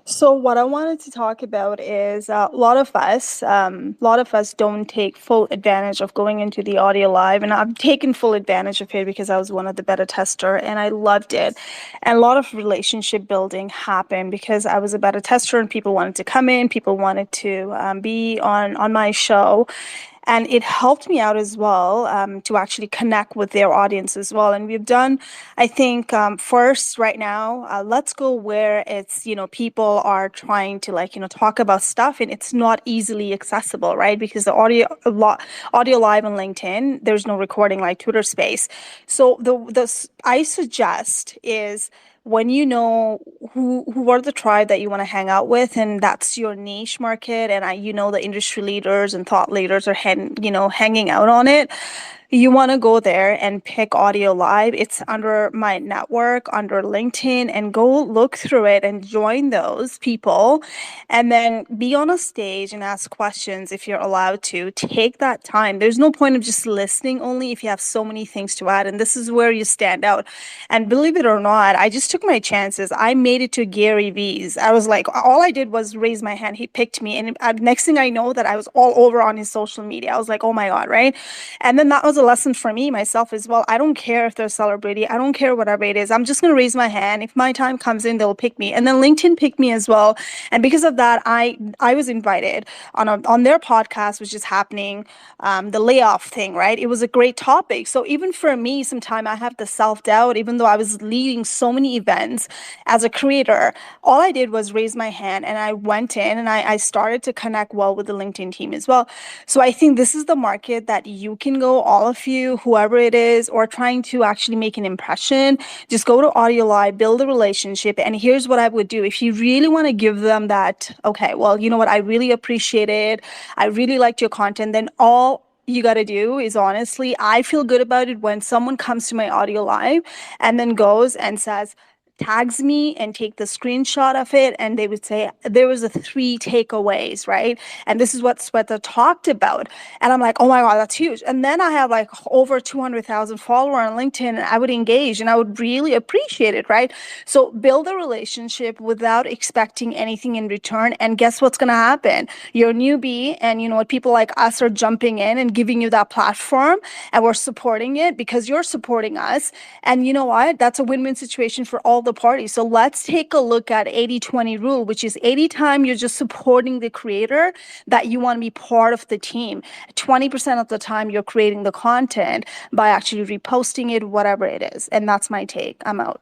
So what I wanted to talk about is a lot of us don't take full advantage of going into the audio live, and I've taken full advantage of it because I was one of the beta tester and I loved it. And a lot of relationship building happened because I was a beta tester and people wanted to come in, people wanted to be on my show. And it helped me out as well to actually connect with their audience as well. And we've done, I think, first right now, let's go where it's, people are trying to talk about stuff and it's not easily accessible, right? Because the audio live on LinkedIn, there's no recording like Twitter Space. So the I suggest is when you know who are the tribe that you want to hang out with, and that's your niche market, and the industry leaders and thought leaders are hanging out on it. You want to go there and pick Audio Live. It's under my network, under LinkedIn, and go look through it and join those people. And then be on a stage and ask questions if you're allowed to. Take that time. There's no point of just listening only if you have so many things to add. And this is where you stand out. And believe it or not, I just took my chances. I made it to Gary V's. I was like, all I did was raise my hand. He picked me. And next thing I know, that I was all over on his social media. I was like, oh my God, right? And then that was a lesson for me myself as well. I don't care if they're a celebrity. I don't care whatever it is. I'm just going to raise my hand. If my time comes in, they'll pick me. And then LinkedIn picked me as well. And because of that, I was invited on their podcast, which is happening, the layoff thing, right? It was a great topic. So even for me, sometimes I have the self-doubt, even though I was leading so many events as a creator, all I did was raise my hand and I went in and I started to connect well with the LinkedIn team as well. So I think this is the market that you can go, all of you, whoever it is, or trying to actually make an impression. Just go to Audio Live, build a relationship. And here's what I would do. If you really want to give them that, okay, well, you know what? I really appreciate it. I really liked your content. Then all you got to do is, honestly, I feel good about it when someone comes to my Audio Live and then goes and says, tags me and take the screenshot of it, and they would say there was 3 takeaways, right? And this is what Sweta talked about. And I'm like, oh my God, that's huge. And then I have like over 200,000 followers on LinkedIn, and I would engage and I would really appreciate it, right? So build a relationship without expecting anything in return. And guess what's going to happen? You're a newbie, and you know what, people like us are jumping in and giving you that platform, and we're supporting it because you're supporting us. And you know what? That's a win-win situation for all the parties. So let's take a look at 80-20 rule, which is 80 times you're just supporting the creator that you want to be part of the team. 20% of the time you're creating the content by actually reposting it, whatever it is. And that's my take. I'm out.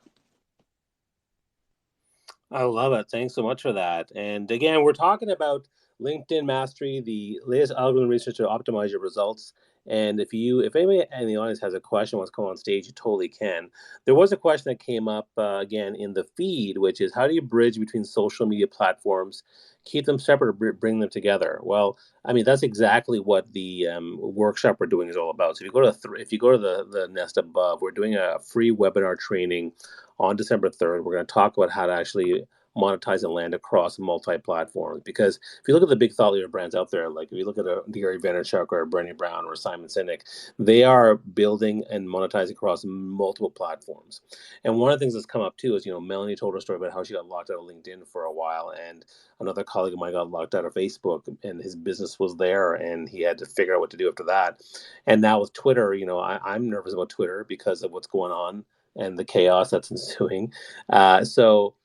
I love it. Thanks so much for that. And again, we're talking about LinkedIn Mastery, the latest algorithm research to optimize your results. And if anybody in the audience has a question, wants to come on stage, you totally can. There was a question that came up again in the feed, which is how do you bridge between social media platforms, keep them separate, or bring them together? Well, I mean, that's exactly what the workshop we're doing is all about. So if you go to the nest above, we're doing a free webinar training on December 3rd. We're going to talk about how to actually monetize and land across multi-platforms. Because if you look at the big thought leader brands out there, like if you look at a Gary Vaynerchuk or a Brené Brown or Simon Sinek, they are building and monetizing across multiple platforms. And one of the things that's come up too is, Melanie told her story about how she got locked out of LinkedIn for a while, and another colleague of mine got locked out of Facebook, and his business was there, and he had to figure out what to do after that. And now with Twitter, I'm nervous about Twitter because of what's going on and the chaos that's ensuing. So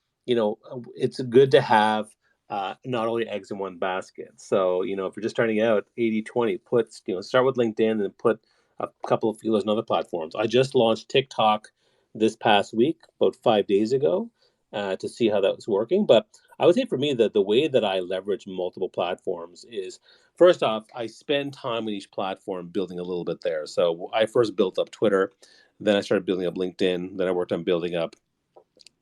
it's good to have not only eggs in one basket. So, if you're just starting out, 80-20, start with LinkedIn and put a couple of feelers on other platforms. I just launched TikTok this past week, about 5 days ago, to see how that was working. But I would say for me that the way that I leverage multiple platforms is, first off, I spend time with each platform building a little bit there. So I first built up Twitter, then I started building up LinkedIn, then I worked on building up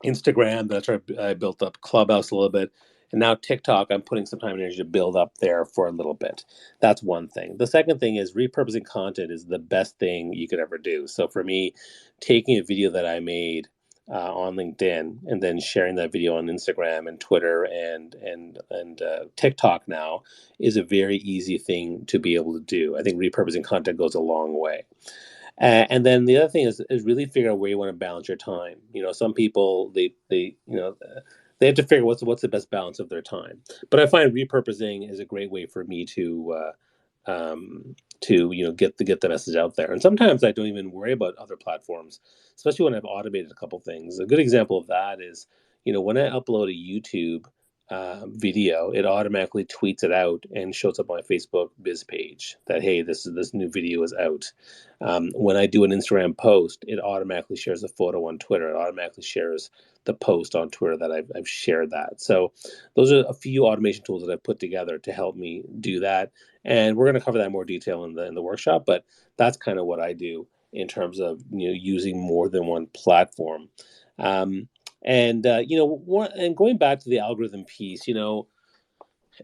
Instagram, I built up Clubhouse a little bit, and now TikTok, I'm putting some time and energy to build up there for a little bit. That's one thing. The second thing is repurposing content is the best thing you could ever do. So for me, taking a video that I made on LinkedIn and then sharing that video on Instagram and Twitter and TikTok now is a very easy thing to be able to do. I think repurposing content goes a long way. And then the other thing is really figure out where you want to balance your time. Some people they have to figure what's the best balance of their time. But I find repurposing is a great way for me to get the message out there. And sometimes I don't even worry about other platforms, especially when I've automated a couple things. A good example of that is when I upload a YouTube video, it automatically tweets it out and shows up on my Facebook biz page that, hey, this new video is out. When I do an Instagram post, it automatically shares a photo on Twitter. It automatically shares the post on Twitter that I've shared that. So those are a few automation tools that I've put together to help me do that. And we're going to cover that in more detail in the workshop, but that's kind of what I do in terms of using more than one platform. And going back to the algorithm piece,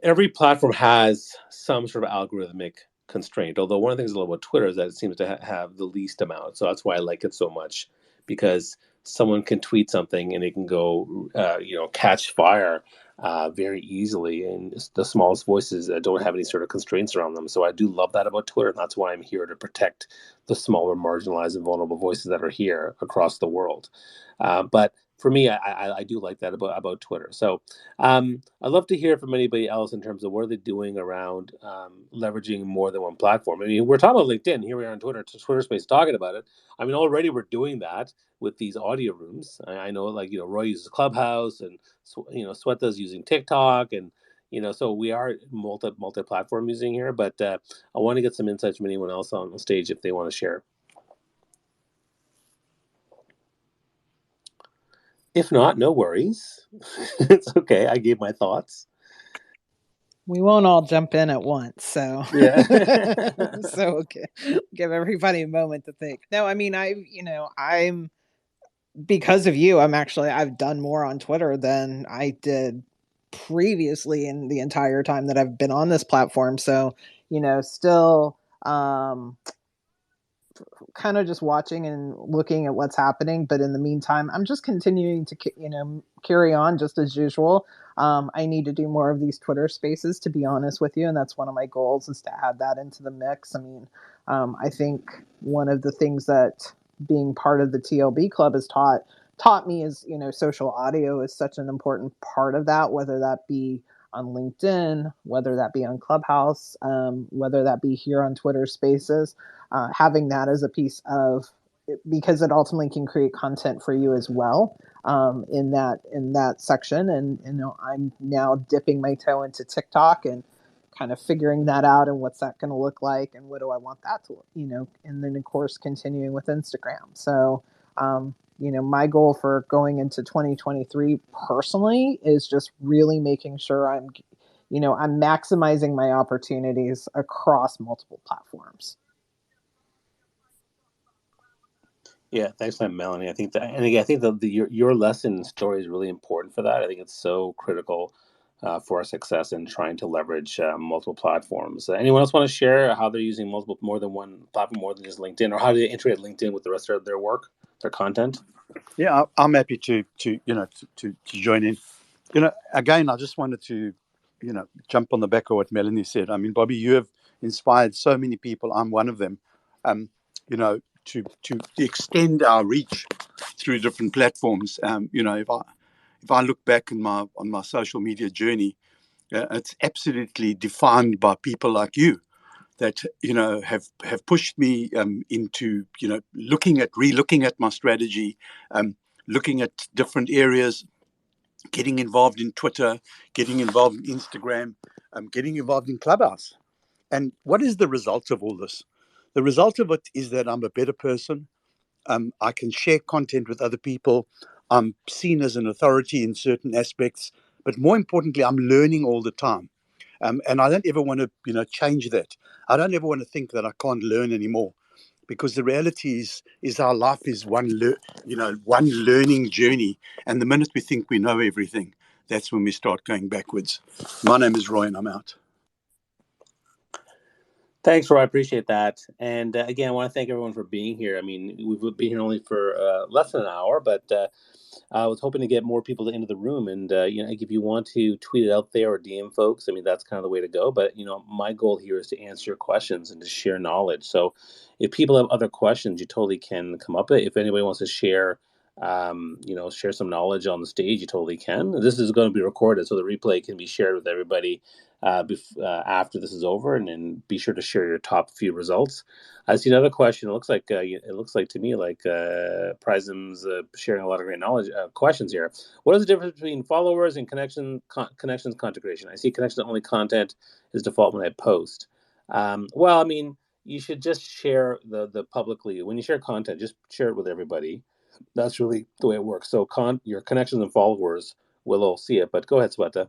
every platform has some sort of algorithmic constraint. Although one of the things I love about Twitter is that it seems to have the least amount. So that's why I like it so much, because someone can tweet something and it can go, catch fire very easily. And the smallest voices don't have any sort of constraints around them. So I do love that about Twitter. And that's why I'm here to protect the smaller, marginalized, and vulnerable voices that are here across the world. But for me, I do like that about Twitter. So I'd love to hear from anybody else in terms of what are they doing around leveraging more than one platform. I mean, we're talking about LinkedIn. Here we are on Twitter Space talking about it. I mean, already we're doing that with these audio rooms. I know, Roy uses Clubhouse, and Sweta's using TikTok, and so we are multi-platform using here. But I want to get some insights from anyone else on the stage if they want to share. If not, no worries. It's okay. I gave my thoughts. We won't all jump in at once, so yeah. So okay, give everybody a moment to think. No, I mean, I'm because of you. I've done more on Twitter than I did previously in the entire time that I've been on this platform. So still kind of just watching and looking at what's happening. But in the meantime, I'm just continuing to, carry on just as usual. I need to do more of these Twitter spaces, to be honest with you. And that's one of my goals, is to add that into the mix. I mean, I think one of the things that being part of the TLB club has taught me is, social audio is such an important part of that, whether that be on LinkedIn, whether that be on Clubhouse, whether that be here on Twitter Spaces, having that as a piece of, because it ultimately can create content for you as well in that section. And I'm now dipping my toe into TikTok and kind of figuring that out, and what's that going to look like, and what do I want that to, and then of course continuing with Instagram. So my goal for going into 2023 personally is just really making sure I'm maximizing my opportunities across multiple platforms. Yeah, thanks for that, Melanie. I think that, and again, I think your lesson story is really important for that. I think it's so critical for our success in trying to leverage multiple platforms. Anyone else want to share how they're using more than one platform, more than just LinkedIn, or how do they integrate LinkedIn with the rest of their work, their content? Yeah, I'm happy to join in. Again, I just wanted to jump on the back of what Melanie said. I mean, Bobby, you have inspired so many people. I'm one of them. To extend our reach through different platforms. If I look back on my social media journey, it's absolutely defined by people like you that have pushed me into relooking at my strategy, looking at different areas, getting involved in Twitter, getting involved in Instagram, getting involved in Clubhouse. And what is the result of all this? The result of it is that I'm a better person. I can share content with other people. I'm seen as an authority in certain aspects, but more importantly, I'm learning all the time. And I don't ever want to, change that. I don't ever want to think that I can't learn anymore, because the reality is our life is one learning journey. And the minute we think we know everything, that's when we start going backwards. My name is Roy, and I'm out. Thanks, Roy. I appreciate that. And again, I want to thank everyone for being here. I mean, we've been here only for less than an hour, but I was hoping to get more people into the room. And, if you want to tweet it out there or DM folks, I mean, that's kind of the way to go. But, my goal here is to answer your questions and to share knowledge. So if people have other questions, you totally can come up with it. If anybody wants to share share some knowledge on the stage, you totally can. This is going to be recorded, so the replay can be shared with everybody after this is over, and then be sure to share your top few results. I see another question. It looks like to me like Prism's sharing a lot of great knowledge questions here. What is the difference between followers and connections content creation? I see connection only content is default when I post. Well, I mean, you should just share the publicly. When you share content, just share it with everybody. That's really the way it works. So your connections and followers will all see it. But go ahead, Sweta.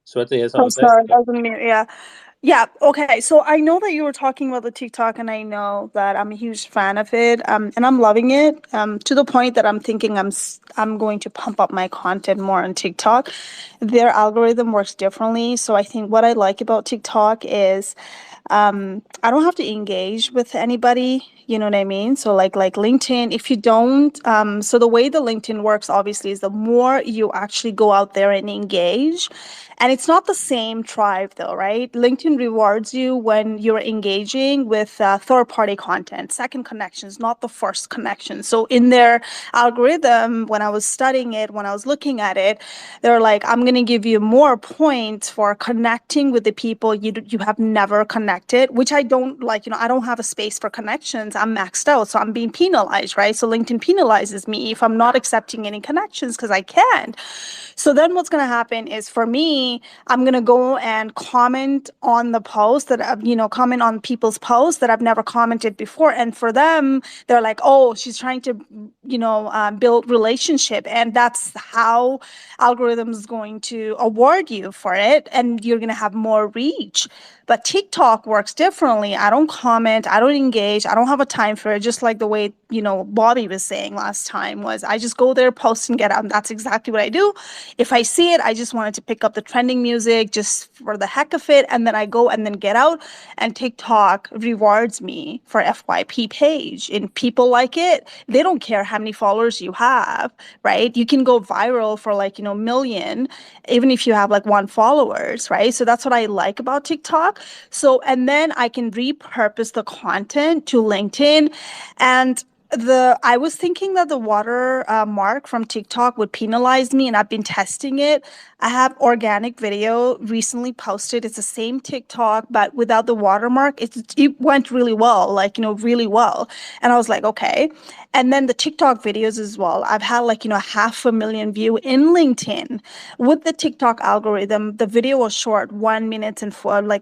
Sweta, yes, I'm sorry, I was on mute. Yeah. Yeah. Okay. So I know that you were talking about the TikTok, and I know that I'm a huge fan of it. And I'm loving it. To the point that I'm thinking I'm going to pump up my content more on TikTok. Their algorithm works differently. So I think what I like about TikTok is I don't have to engage with anybody, you know what I mean? So like LinkedIn, if you don't, so the way the LinkedIn works obviously is the more you actually go out there and engage, and it's not the same tribe though, right? LinkedIn rewards you when you're engaging with third-party content, second connections, not the first connection. So in their algorithm, when I was studying it, when I was looking at it, they're like, I'm going to give you more points for connecting with the people you have never connected, which I don't like. I don't have a space for connections. I'm maxed out, so I'm being penalized, right? So LinkedIn penalizes me if I'm not accepting any connections because I can't. So then what's going to happen is, for me, I'm going to go and comment on the post that I've, comment on people's posts that I've never commented before. And for them, they're like, oh, she's trying to, build relationship. And that's how algorithm is going to award you for it. And you're going to have more reach. But TikTok works differently. I don't comment. I don't engage. I don't have a time for it. Just like the way, Bobby was saying last time, was I just go there, post, and get out. And that's exactly what I do. If I see it, I just wanted to pick up the trending music just for the heck of it. And then I go and then get out. And TikTok rewards me for FYP page. And people like it. They don't care how many followers you have, right? You can go viral for like, million, even if you have like 1 followers, right? So that's what I like about TikTok. So, and then I can repurpose the content to LinkedIn. And I was thinking that the watermark from TikTok would penalize me, and I've been testing it. I have organic video recently posted. It's the same TikTok, but without the watermark. It went really well, really well. And I was like, okay. And then the TikTok videos as well. I've had 500,000 view in LinkedIn. With the TikTok algorithm, the video was short, 1 minute and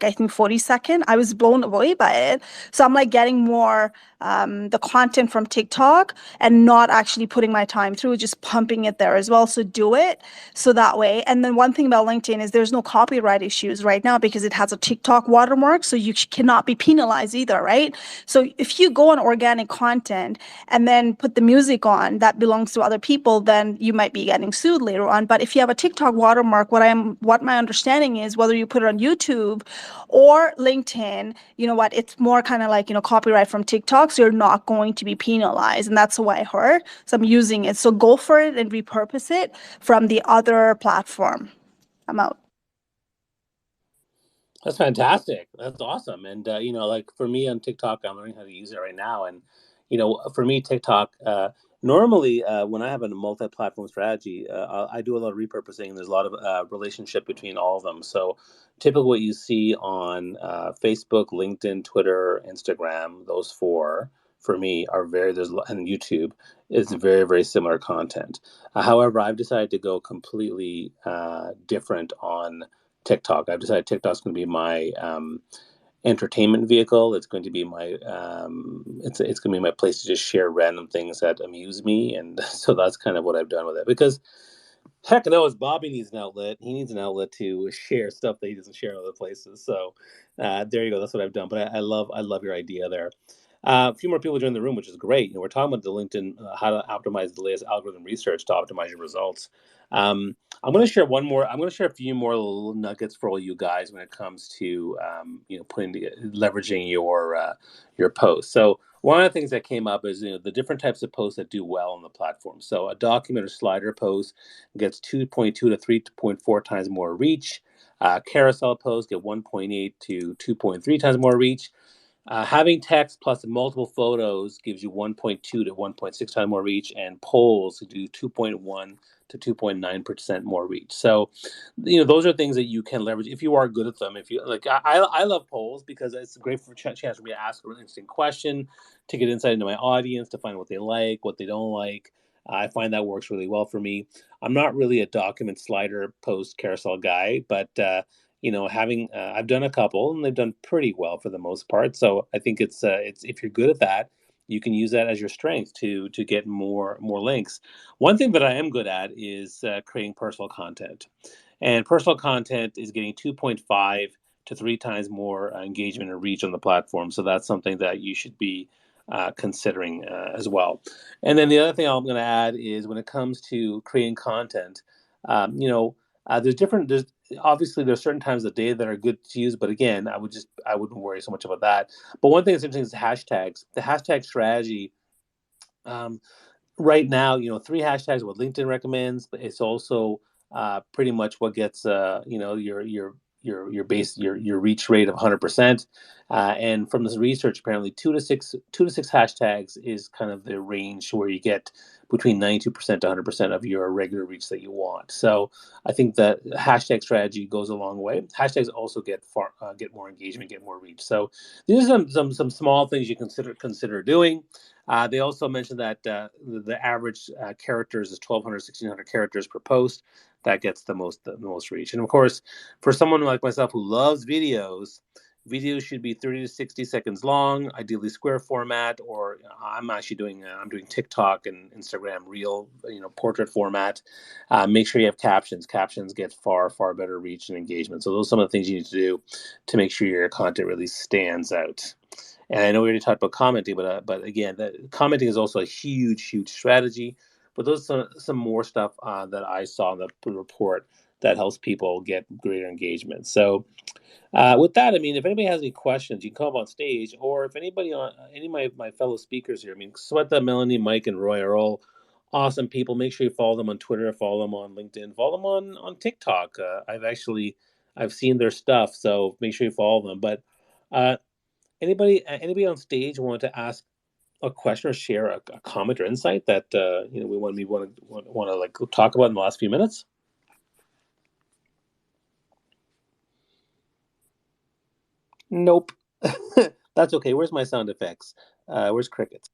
I think 40 seconds. I was blown away by it. So I'm getting more the content from TikTok and not actually putting my time through, just pumping it there as well. So do it so that way. And then one thing about LinkedIn is there's no copyright issues right now because it has a TikTok watermark. So you cannot be penalized either, right? So if you go on organic content and then put the music on that belongs to other people, then you might be getting sued later on. But if you have a TikTok watermark, what my understanding is, whether you put it on YouTube or LinkedIn, it's more kind of copyright from TikTok. So you're not going to be penalized. And that's what I heard. So I'm using it. So go for it and repurpose it from the other platform. I'm out. That's fantastic. That's awesome. And, for me on TikTok, I'm learning how to use it right now. And, for me, TikTok, normally when I have a multi-platform strategy, I do a lot of repurposing. There's a lot of relationship between all of them. So typically what you see on Facebook, LinkedIn, Twitter, Instagram, those 4 for me are and YouTube is very, very similar content. However, I've decided to go completely different on TikTok. I've decided TikTok's going to be my entertainment vehicle. It's going to be my it's going to be my place to just share random things that amuse me, and so that's kind of what I've done with it. Because heck knows, Bobby needs an outlet. He needs an outlet to share stuff that he doesn't share in other places. So there you go. That's what I've done. But I love your idea there. A few more people joined the room, which is great. We're talking about the LinkedIn, how to optimize the latest algorithm research to optimize your results. I'm going to share one more. I'm going to share a few more little nuggets for all you guys when it comes to leveraging your posts. So one of the things that came up is the different types of posts that do well on the platform. So a document or slider post gets 2.2 to 3.4 times more reach. Carousel posts get 1.8 to 2.3 times more reach. Having text plus multiple photos gives you 1.2 to 1.6 times more reach, and polls do 2.1 to 2.9% more reach. So, those are things that you can leverage if you are good at them. If you like, I love polls because it's a great chance for me to ask a really interesting question, to get insight into my audience, to find what they like, what they don't like. I find that works really well for me. I'm not really a document slider post carousel guy, but having I've done a couple and they've done pretty well for the most part. So I think it's if you're good at that, you can use that as your strength to get more links. One thing that I am good at is creating personal content, and personal content is getting 2.5 to 3 times more engagement and reach on the platform. So that's something that you should be considering as well. And then the other thing I'm going to add is when it comes to creating content, there's obviously there's certain times of the day that are good to use, but again, I wouldn't worry so much about that. But one thing that's interesting is hashtags. The hashtag strategy. Right now, 3 hashtags what LinkedIn recommends, but it's also pretty much what gets your base your reach rate of 100%. And from this research, apparently 2 to 6 hashtags is kind of the range where you get between 92% to 100% of your regular reach that you want. So I think that hashtag strategy goes a long way. Hashtags also get more engagement, get more reach. So these are some small things you consider doing. They also mentioned that the average characters is 1,200, 1,600 characters per post. That gets the most reach. And of course, for someone like myself who loves videos should be 30 to 60 seconds long, ideally square format, or I'm actually doing TikTok and Instagram Reel, portrait format. Make sure you have captions. Captions get far better reach and engagement. So those are some of the things you need to do to make sure your content really stands out. And I know we already talked about commenting, but again, commenting is also a huge strategy. But those are some more stuff that I saw in the report that helps people get greater engagement. So with that, if anybody has any questions, you can come up on stage, or if anybody any of my fellow speakers here, Sweta, Melanie, Mike, and Roy are all awesome people. Make sure you follow them on Twitter, follow them on LinkedIn, follow them on TikTok. I've seen their stuff, so make sure you follow them. But anybody on stage want to ask a question or share a comment or insight that we want to like talk about in the last few minutes? Nope. That's okay. Where's my sound effects? Where's crickets?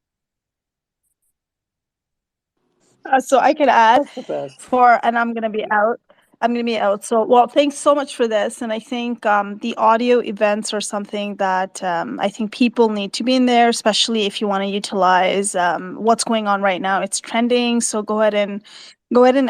So I could add That's the best. and I'm going to be out. So, well, thanks so much for this. And I think the audio events are something that I think people need to be in there, especially if you want to utilize what's going on right now. It's trending. So go ahead and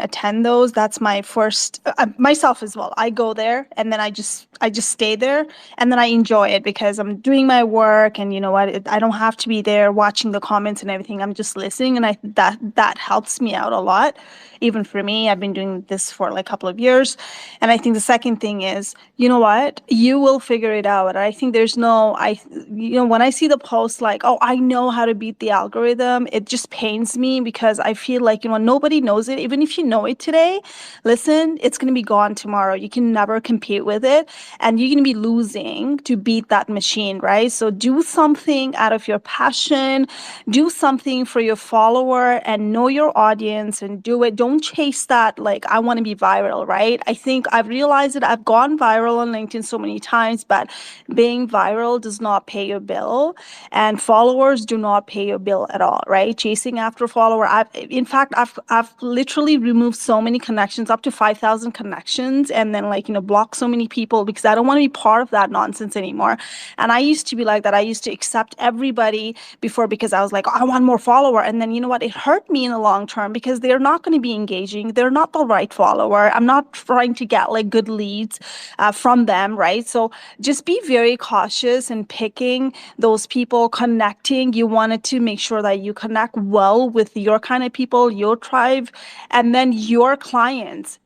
attend those. That's my first, myself as well. I go there and then I just stay there, and then I enjoy it because I'm doing my work, and you know what, I don't have to be there watching the comments and everything. I'm just listening, and that helps me out a lot. Even for me, I've been doing this for like a couple of years. And I think the second thing is, you know what, you will figure it out. I think when I see the post like, oh, I know how to beat the algorithm, it just pains me because I feel like, nobody knows it. Even if you know it today, listen, it's going to be gone tomorrow. You can never compete with it, and you're going to be losing to beat that machine, right? So do something out of your passion, do something for your follower, and know your audience and do it. Don't chase that, like, I want to be viral, right? I think I've realized it. I've gone viral on LinkedIn so many times, but being viral does not pay your bill, and followers do not pay your bill at all, right? Chasing after follower. I've literally removed so many connections, up to 5,000 connections, and then block so many people because I don't want to be part of that nonsense anymore. And I used to be like that. I used to accept everybody before because I was like, oh, I want more follower. And then, you know what, it hurt me in the long term because they're not going to be engaging. They're not the right follower. I'm not trying to get like good leads from them, right? So just be very cautious in picking those people, connecting. You wanted to make sure that you connect well with your kind of people, your tribe, and then your clients.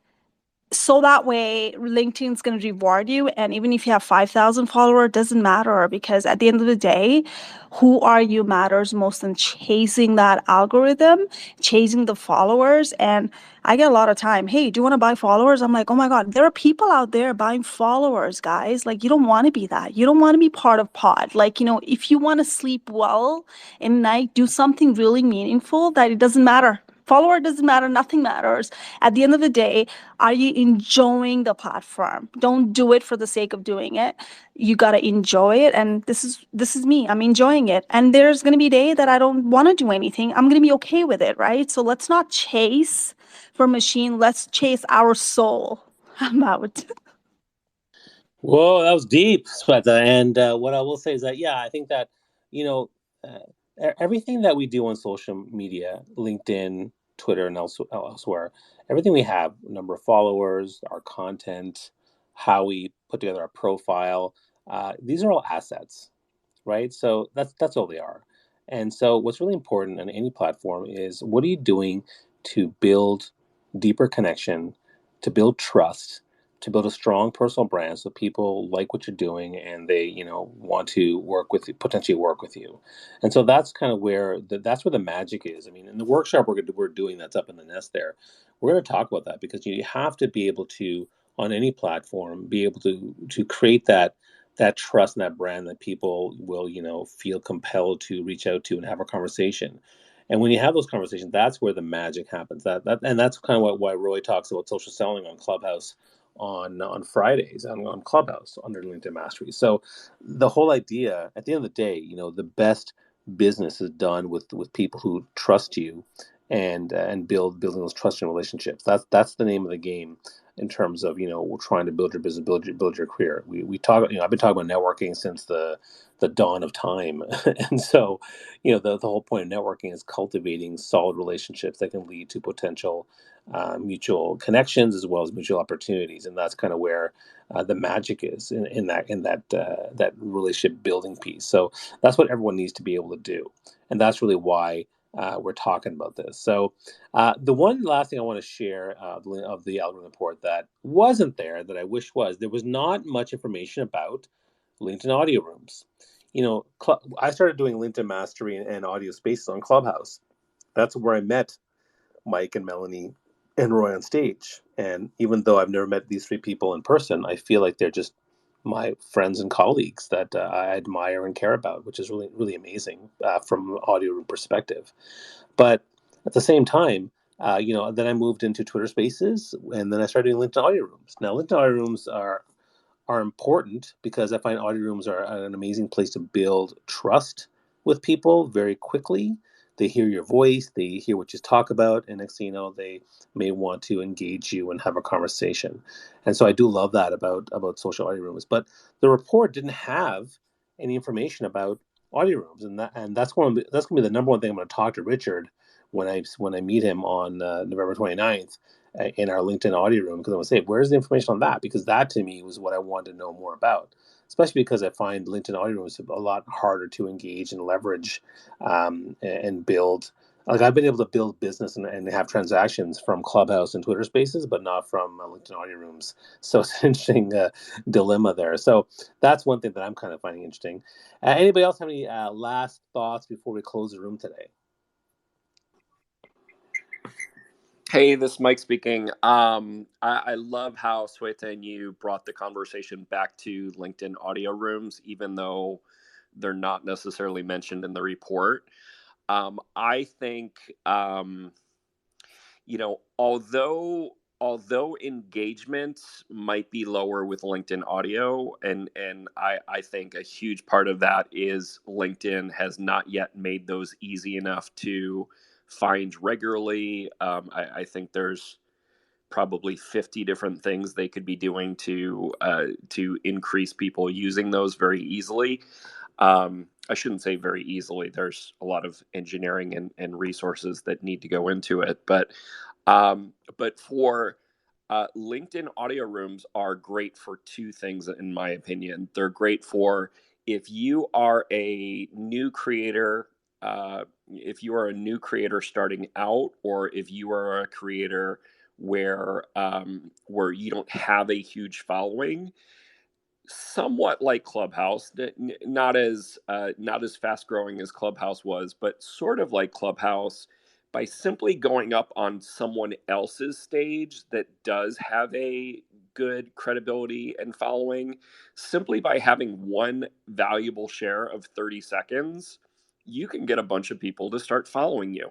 So that way, LinkedIn's going to reward you. And even if you have 5,000 followers, it doesn't matter, because at the end of the day, who are you matters most than chasing that algorithm, chasing the followers. And I get a lot of time, hey, do you want to buy followers? I'm like, oh my God, there are people out there buying followers, guys. Like, you don't want to be that. You don't want to be part of pod. Like, if you want to sleep well at night, do something really meaningful that it doesn't matter. Follower doesn't matter. Nothing matters. At the end of the day, are you enjoying the platform? Don't do it for the sake of doing it. You got to enjoy it. And this is me. I'm enjoying it. And there's going to be a day that I don't want to do anything. I'm going to be okay with it, right? So let's not chase for machine. Let's chase our soul. I'm out. Whoa, that was deep, Sweta. And what I will say is that, yeah, I think that, you know, everything that we do on social media, LinkedIn, Twitter, and elsewhere, everything we have, number of followers, our content, how we put together our profile, these are all assets, right? So that's all they are. And so what's really important on any platform is, what are you doing to build deeper connection, to build trust, to build a strong personal brand so people like what you're doing and they, want to work with you, potentially work with you. And so that's kind of where that's where the magic is. I mean, in the workshop we're doing that's up in the nest there, we're going to talk about that, because you have to be able to, on any platform, be able to create that trust and that brand that people will, feel compelled to reach out to and have a conversation. And when you have those conversations, that's where the magic happens. And that's kind of why Roy talks about social selling on Clubhouse on Fridays on Clubhouse under LinkedIn Mastery. So the whole idea, at the end of the day, the best business is done with people who trust you, and building those trusting relationships. That's the name of the game in terms of, we're trying to build your business, build your career. We talk, I've been talking about networking since the dawn of time. And so, the whole point of networking is cultivating solid relationships that can lead to potential mutual connections as well as mutual opportunities. And that's kind of where the magic is in that relationship building piece. So that's what everyone needs to be able to do. And that's really why we're talking about this. So the one last thing I want to share of the algorithm report that wasn't there, that I wish was, there was not much information about LinkedIn audio rooms. I started doing LinkedIn Mastery and audio spaces on Clubhouse. That's where I met Mike and Melanie and Roy on stage. And even though I've never met these three people in person, I feel like they're just my friends and colleagues that I admire and care about, which is really, really amazing from an audio room perspective. But at the same time, then I moved into Twitter Spaces, and then I started doing LinkedIn audio rooms. Now, LinkedIn audio rooms are important because I find audio rooms are an amazing place to build trust with people very quickly. They hear your voice, they hear what you talk about, and next thing you know, they may want to engage you and have a conversation. And so I do love that about social audio rooms. But the report didn't have any information about audio rooms, and that's that's going to be the number one thing I'm going to talk to Richard when I meet him on November 29th in our LinkedIn audio room, because I'm going to say, where's the information on that? Because that to me was what I wanted to know more about, especially because I find LinkedIn audio rooms a lot harder to engage and leverage and build. Like, I've been able to build business and have transactions from Clubhouse and Twitter Spaces, but not from LinkedIn audio rooms. So it's an interesting dilemma there. So that's one thing that I'm kind of finding interesting. Anybody else have any last thoughts before we close the room today? Hey, this is Mike speaking. I love how Sweta and you brought the conversation back to LinkedIn audio rooms, even though they're not necessarily mentioned in the report. I think, although engagement might be lower with LinkedIn audio, and I think a huge part of that is LinkedIn has not yet made those easy enough to find regularly. I think there's probably 50 different things they could be doing to increase people using those very easily. I shouldn't say very easily. There's a lot of engineering and resources that need to go into it. But for LinkedIn audio rooms are great for two things, in my opinion. They're great for if you are a new creator, starting out, or if you are a creator where you don't have a huge following, somewhat like Clubhouse, not as fast growing as Clubhouse was, but sort of like Clubhouse, by simply going up on someone else's stage that does have a good credibility and following, simply by having one valuable share of 30 seconds, you can get a bunch of people to start following you.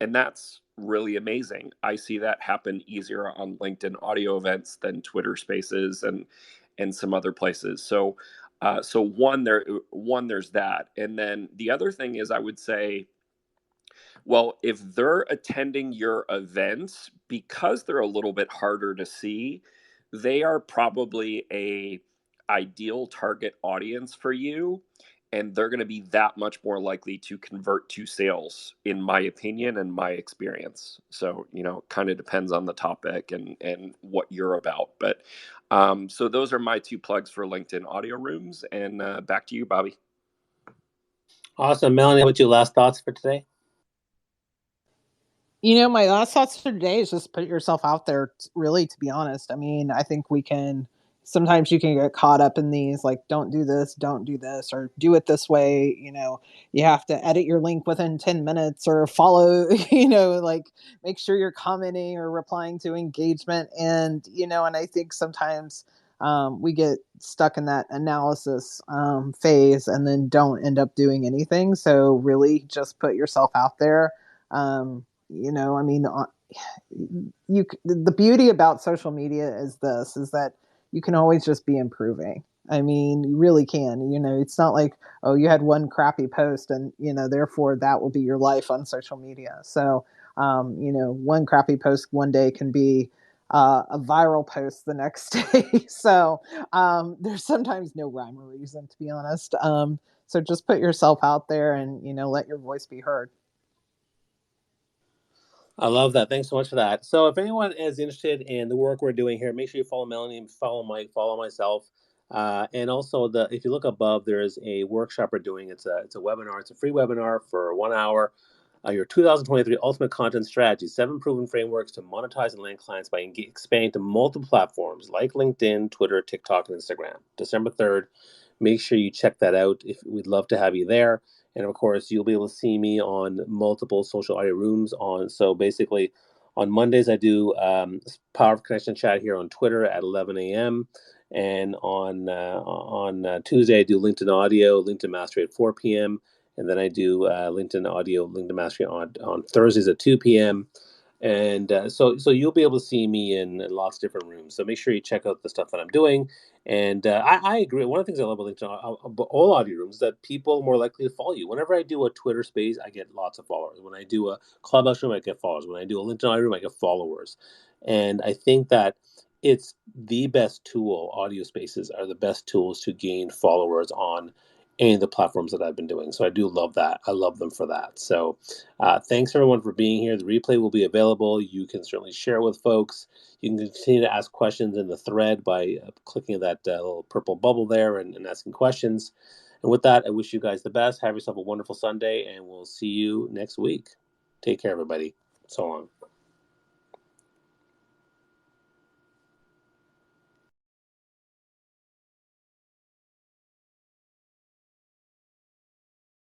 And that's really amazing. I see that happen easier on LinkedIn audio events than Twitter Spaces and some other places. So there's that. And then the other thing is, I would say, well, if they're attending your events, because they're a little bit harder to see, they are probably a ideal target audience for you, and they're going to be that much more likely to convert to sales, in my opinion and my experience. So, kind of depends on the topic and what you're about. But so those are my two plugs for LinkedIn Audio Rooms. And back to you, Bobby. Awesome. Melanie, what's your last thoughts for today? My last thoughts for today is just put yourself out there, really, to be honest. I mean, I think sometimes you can get caught up in these, like, don't do this, or do it this way. You have to edit your link within 10 minutes or follow, like, make sure you're commenting or replying to engagement. And I think sometimes we get stuck in that analysis phase and then don't end up doing anything. So really just put yourself out there. I mean, the beauty about social media is that you can always just be improving. I mean, you really can. It's not like, oh, you had one crappy post and, therefore that will be your life on social media. So, one crappy post one day can be a viral post the next day. So there's sometimes no rhyme or reason, to be honest. So just put yourself out there and, let your voice be heard. I love that. Thanks so much for that. So if anyone is interested in the work we're doing here, make sure you follow Melanie, follow Mike, follow myself. And also, if you look above, there's a workshop we're doing. It's a webinar. It's a free webinar for 1 hour. Your 2023 Ultimate Content Strategy, 7 proven frameworks to monetize and land clients by expanding to multiple platforms like LinkedIn, Twitter, TikTok, and Instagram. December 3rd. Make sure you check that out. We'd love to have you there. And of course, you'll be able to see me on multiple social audio rooms. So basically, on Mondays, I do Power of Connection chat here on Twitter at 11 a.m. And on Tuesday, I do LinkedIn Audio, LinkedIn Mastery at 4 p.m. And then I do LinkedIn Audio, LinkedIn Mastery on Thursdays at 2 p.m. And so you'll be able to see me in lots of different rooms. So make sure you check out the stuff that I'm doing. And I agree. One of the things I love about LinkedIn, all audio rooms, is that people are more likely to follow you. Whenever I do a Twitter space, I get lots of followers. When I do a Clubhouse room, I get followers. When I do a LinkedIn audio room, I get followers. And I think that it's the best tool. Audio spaces are the best tools to gain followers on any of the platforms that I've been doing. So I do love that. I love them for that. So thanks everyone for being here. The replay will be available. You can certainly share with folks. You can continue to ask questions in the thread by clicking that little purple bubble there and asking questions. And with that, I wish you guys the best. Have yourself a wonderful Sunday, and we'll see you next week. Take care, everybody. So long.